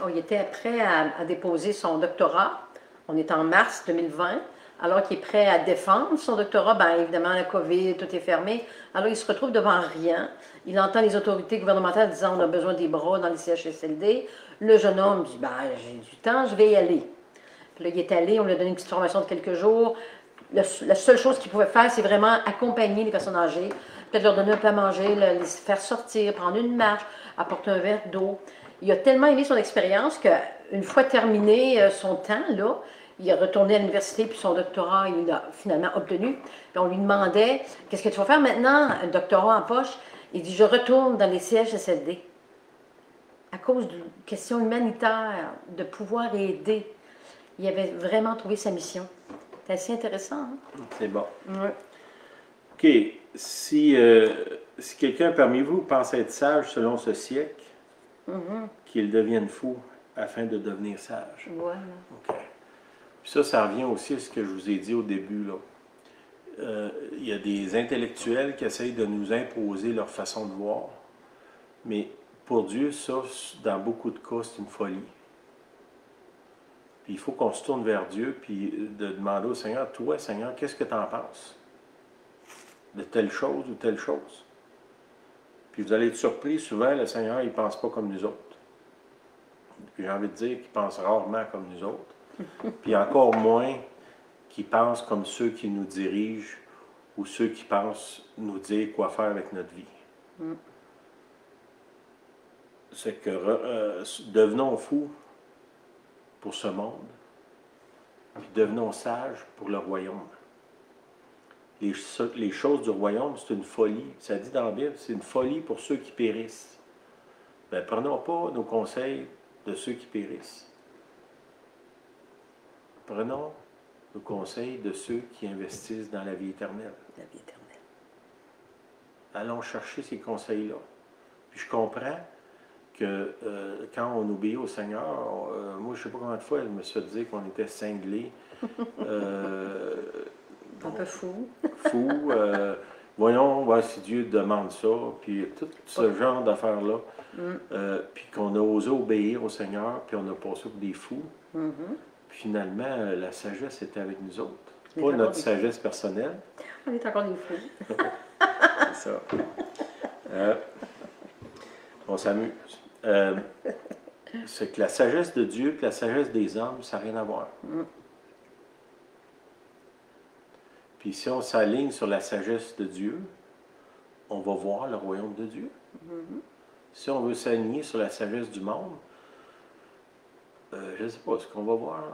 Oh, il était prêt à déposer son doctorat. On est en mars 2020. Alors qu'il est prêt à défendre son doctorat, bien évidemment, la COVID, tout est fermé. Alors, il se retrouve devant rien. Il entend les autorités gouvernementales disant on a besoin des bras dans les CHSLD. Le jeune homme dit ben, j'ai du temps, je vais y aller. Puis là, il est allé, on lui a donné une petite formation de quelques jours. La seule chose qu'il pouvait faire, c'est vraiment accompagner les personnes âgées, peut-être leur donner un peu à manger, les faire sortir, prendre une marche, apporter un verre d'eau. Il a tellement aimé son expérience qu'une fois terminé son temps, là, il est retourné à l'université, puis son doctorat, il l'a finalement obtenu. Puis on lui demandait, qu'est-ce que tu vas faire maintenant, un doctorat en poche? Il dit, je retourne dans les CHSLD. À cause d'une question humanitaire, de pouvoir aider. Il avait vraiment trouvé sa mission. C'est assez intéressant. Hein? C'est bon. Oui. OK. Si quelqu'un parmi vous pense être sage selon ce siècle, qu'il devienne fou afin de devenir sage. Voilà. OK. Puis ça revient aussi à ce que je vous ai dit au début, là. Il y a des intellectuels qui essayent de nous imposer leur façon de voir. Mais pour Dieu, ça, dans beaucoup de cas, c'est une folie. Puis il faut qu'on se tourne vers Dieu puis de demander au Seigneur, toi, Seigneur, qu'est-ce que tu en penses? De telle chose ou telle chose? Puis vous allez être surpris, souvent, le Seigneur, il ne pense pas comme nous autres. Puis j'ai envie de dire qu'il pense rarement comme nous autres. Puis encore moins qu'ils pensent comme ceux qui nous dirigent ou ceux qui pensent nous dire quoi faire avec notre vie. C'est que devenons fous pour ce monde, puis devenons sages pour le royaume. Les choses du royaume, c'est une folie. Ça dit dans la Bible, c'est une folie pour ceux qui périssent. Bien, prenons pas nos conseils de ceux qui périssent. Prenons le conseil de ceux qui investissent dans la vie éternelle. La vie éternelle. Allons chercher ces conseils-là. Puis je comprends que quand on obéit au Seigneur, moi je ne sais pas combien de fois elle me se dit qu'on était cinglés. Un peu fou. Fou. Voyons si Dieu demande ça, puis tout ce genre d'affaires-là. Puis qu'on a osé obéir au Seigneur, puis on a passé pour des fous. Finalement, la sagesse était avec nous autres. Pas notre sagesse personnelle. On est encore des fous. C'est ça. On s'amuse. C'est que la sagesse de Dieu et la sagesse des hommes, ça n'a rien à voir. Puis si on s'aligne sur la sagesse de Dieu, on va voir le royaume de Dieu. Si on veut s'aligner sur la sagesse du monde, je ne sais pas, ce qu'on va voir.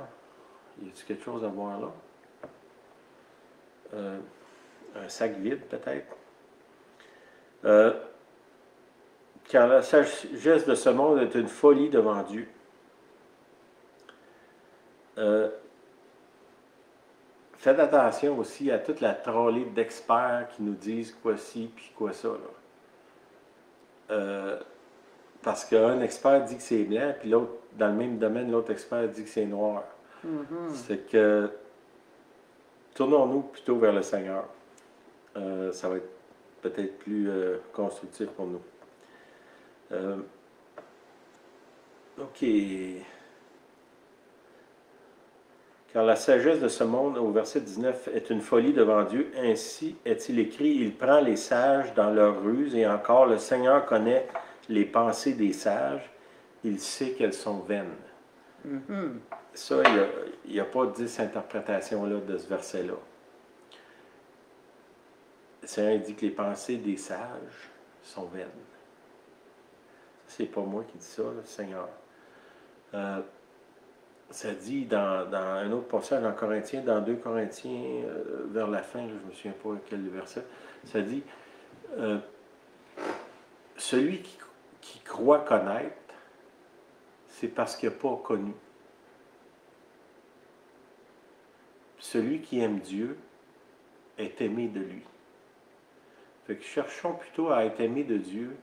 Y a-t-il quelque chose à voir là? Un sac vide, peut-être. Car la sagesse de ce monde est une folie devant Dieu. Euh, Faites attention aussi à toute la trolley d'experts qui nous disent quoi ci puis quoi ça. Là. Parce qu'un expert dit que c'est blanc, puis l'autre, dans le même domaine, l'autre expert dit que c'est noir. C'est que tournons-nous plutôt vers le Seigneur. Ça va être peut-être plus constructif pour nous. OK. Car la sagesse de ce monde, au verset 19, est une folie devant Dieu. Ainsi est-il écrit, il prend les sages dans leur ruse, et encore le Seigneur connaît les pensées des sages, il sait qu'elles sont vaines. Ça, il n'y a pas 10 interprétations là, de ce verset-là. Le Seigneur dit que les pensées des sages sont vaines. C'est pas moi qui dis ça, le Seigneur. Ça dit dans un autre passage en Corinthiens, dans 2 Corinthiens, vers la fin, je ne me souviens pas quel verset, ça dit celui qui croit connaître, c'est parce qu'il n'a pas connu. Celui qui aime Dieu est aimé de lui. Fait que cherchons plutôt à être aimé de Dieu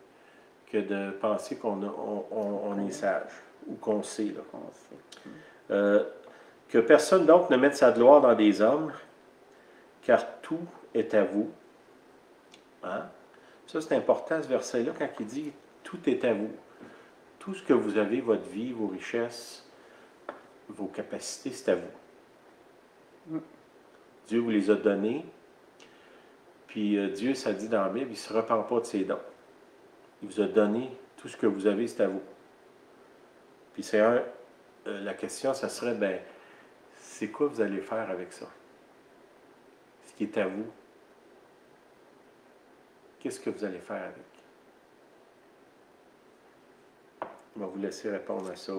que de penser qu'on est sage ou qu'on sait. Là. Que personne donc ne mette sa gloire dans des hommes, car tout est à vous. Hein? Ça, c'est important, ce verset-là, quand il dit « tout est à vous ». Tout ce que vous avez, votre vie, vos richesses, vos capacités, c'est à vous. Dieu vous les a donnés, puis Dieu, ça dit dans la Bible, il ne se repent pas de ses dons. Il vous a donné tout ce que vous avez, c'est à vous. Puis la question, ça serait, ben, c'est quoi vous allez faire avec ça? Ce qui est à vous. Qu'est-ce que vous allez faire avec? On va vous laisser répondre à ça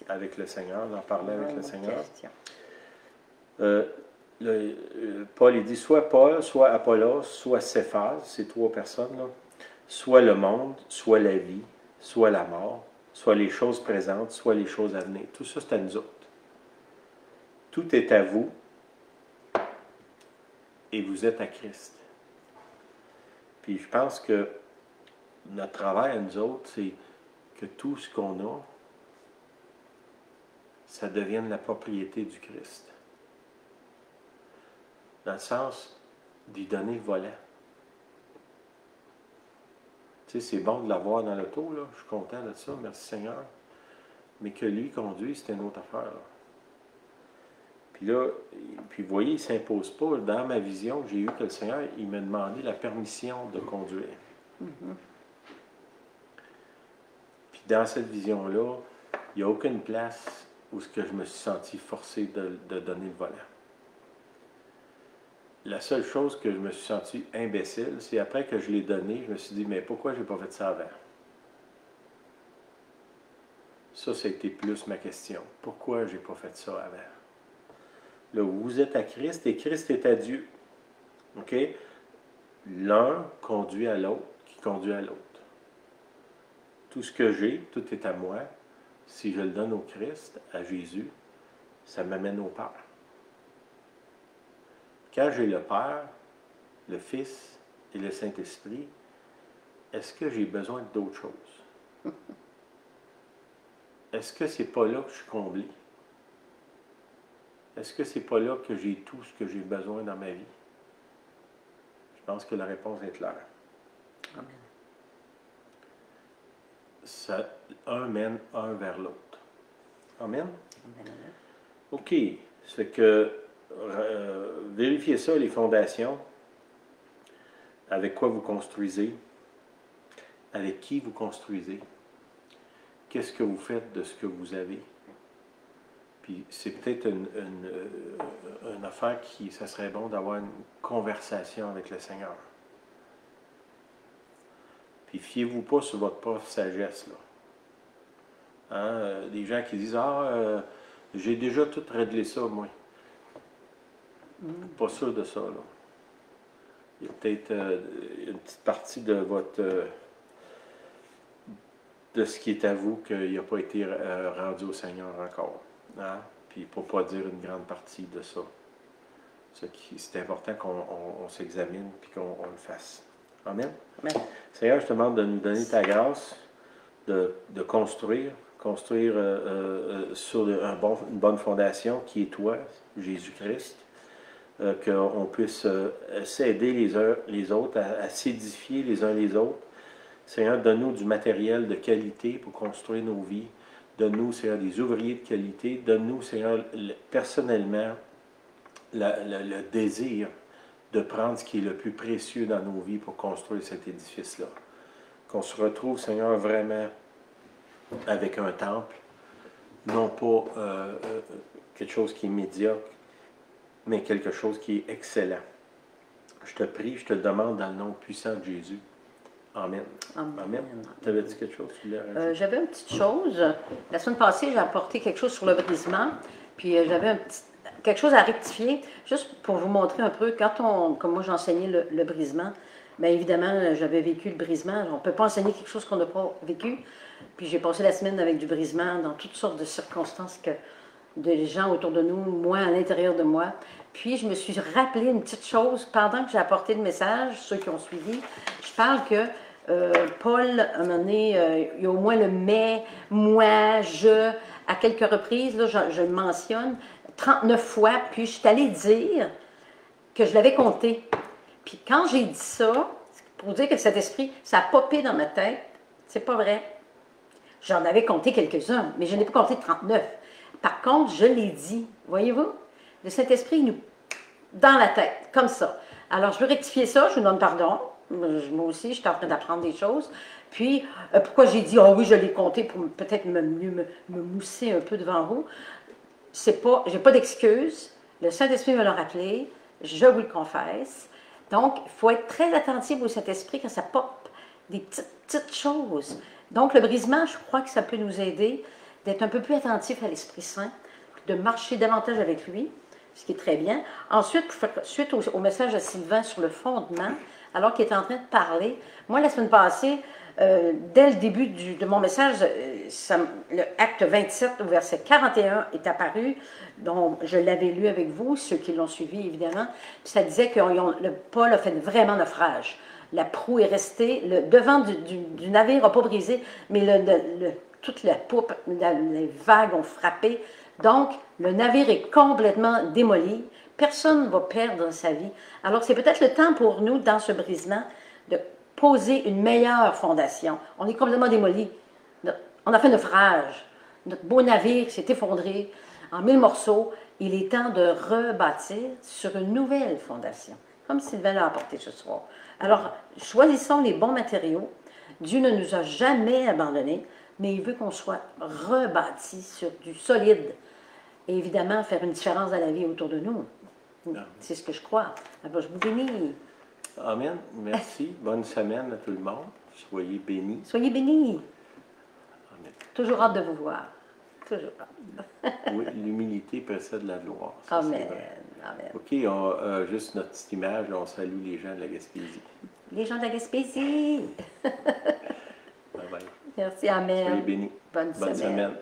avec le Seigneur, en parler avec le Seigneur. Paul, il dit soit Paul, soit Apollos, soit Céphas, ces 3 personnes, là, soit le monde, soit la vie, soit la mort, soit les choses présentes, soit les choses à venir. Tout ça, c'est à nous autres. Tout est à vous et vous êtes à Christ. Puis je pense que notre travail à nous autres, c'est que tout ce qu'on a, ça devienne la propriété du Christ. Dans le sens d'y donner le volant. Tu sais, c'est bon de l'avoir dans l'auto, là. Je suis content de ça, merci Seigneur. Mais que lui conduise, c'est une autre affaire, là. Puis là, puis vous voyez, il ne s'impose pas. Dans ma vision, j'ai eu que le Seigneur, il m'a demandé la permission de conduire. Puis dans cette vision-là, il n'y a aucune place où je me suis senti forcé de donner le volant. La seule chose que je me suis senti imbécile, c'est après que je l'ai donné, je me suis dit, mais pourquoi je n'ai pas fait ça avant? Ça a été plus ma question. Pourquoi je n'ai pas fait ça avant? Là, vous êtes à Christ et Christ est à Dieu. OK? L'un conduit à l'autre, qui conduit à l'autre. Tout ce que j'ai, tout est à moi. Si je le donne au Christ, à Jésus, ça m'amène au Père. Quand j'ai le Père, le Fils et le Saint-Esprit, est-ce que j'ai besoin d'autre chose? Est-ce que c'est pas là que je suis comblé? Est-ce que c'est pas là que j'ai tout ce que j'ai besoin dans ma vie? Je pense que la réponse est claire. Amen. Ça, un mène un vers l'autre. Amen? Amen. OK. Ça fait que vérifiez ça, les fondations. Avec quoi vous construisez? Avec qui vous construisez? Qu'est-ce que vous faites de ce que vous avez? Puis c'est peut-être une affaire qui, ça serait bon d'avoir une conversation avec le Seigneur. Puis fiez-vous pas sur votre propre sagesse, là. Hein? Des gens qui disent, j'ai déjà tout réglé ça, moi. Pas sûr de ça, là. Il y a peut-être une petite partie de votre... de ce qui est à vous qui n'a pas été rendu au Seigneur encore. Hein? puis pour ne pas dire une grande partie de ça. C'est important qu'on s'examine puis qu'on le fasse. Amen. Amen. Seigneur, je te demande de nous donner ta grâce, de construire sur une bonne fondation qui est toi, Jésus-Christ, qu'on puisse s'aider les autres, à s'édifier les uns les autres. Seigneur, donne-nous du matériel de qualité pour construire nos vies. Donne-nous, Seigneur, des ouvriers de qualité. Donne-nous, Seigneur, personnellement, le désir de prendre ce qui est le plus précieux dans nos vies pour construire cet édifice-là. Qu'on se retrouve, Seigneur, vraiment avec un temple, non pas quelque chose qui est médiocre, mais quelque chose qui est excellent. Je te prie, je te le demande dans le nom puissant de Jésus. Amen. Amen. Tu avais dit quelque chose? J'avais une petite chose. La semaine passée, j'ai apporté quelque chose sur le brisement, puis j'avais quelque chose à rectifier, juste pour vous montrer un peu, comme moi j'enseignais le brisement, bien évidemment, j'avais vécu le brisement. On ne peut pas enseigner quelque chose qu'on n'a pas vécu. Puis j'ai passé la semaine avec du brisement dans toutes sortes de circonstances des gens autour de nous, moi à l'intérieur de moi. Puis je me suis rappelé une petite chose pendant que j'ai apporté le message, ceux qui ont suivi. Je parle que Paul, à un moment donné, il y a au moins le mais, moi, je, à quelques reprises, là, je le mentionne, 39 fois, puis je suis allée dire que je l'avais compté. Puis quand j'ai dit ça, pour dire que cet esprit, ça a popé dans ma tête, c'est pas vrai. J'en avais compté quelques-uns, mais je n'ai pas compté 39. Par contre, je l'ai dit, voyez-vous, le Saint-Esprit nous dans la tête, comme ça. Alors, je veux rectifier ça, je vous donne pardon. Moi aussi, je suis en train d'apprendre des choses. Puis, pourquoi j'ai dit, oh oui, je l'ai compté pour peut-être me mousser un peu devant vous. C'est pas, j'ai pas d'excuse. Le Saint-Esprit me l'a rappelé, je vous le confesse. Donc, il faut être très attentif au Saint-Esprit quand ça pop des petites choses. Donc, le brisement, je crois que ça peut nous aider d'être un peu plus attentif à l'Esprit Saint, de marcher davantage avec lui, ce qui est très bien. Ensuite, suite au message de Sylvain sur le fondement, alors qu'il est en train de parler, moi, la semaine passée, dès le début de mon message, le acte 27, au verset 41 est apparu, dont je l'avais lu avec vous, ceux qui l'ont suivi, évidemment. Puis ça disait que Paul a fait vraiment naufrage. La proue est restée, le devant du navire n'a pas brisé, mais toute la poupe, les vagues ont frappé. Donc, le navire est complètement démoli. Personne ne va perdre sa vie. Alors, c'est peut-être le temps pour nous, dans ce brisement, de poser une meilleure fondation. On est complètement démoli. On a fait naufrage. Notre beau navire s'est effondré en 1000 morceaux. Il est temps de rebâtir sur une nouvelle fondation, comme Sylvain l'a apporté ce soir. Alors, choisissons les bons matériaux. Dieu ne nous a jamais abandonnés, mais il veut qu'on soit rebâti sur du solide. Et évidemment, faire une différence dans la vie autour de nous. C'est ce que je crois. Alors, je vous bénis. Amen. Merci. Bonne semaine à tout le monde. Soyez bénis. Soyez bénis. Amen. Toujours hâte de vous voir. Toujours hâte. Oui, l'humilité précède la gloire. Ça, Amen. Amen. OK, juste notre petite image, on salue les gens de la Gaspésie. Les gens de la Gaspésie. Bye bye. Merci, amen. Soyez bénis. Bonne semaine.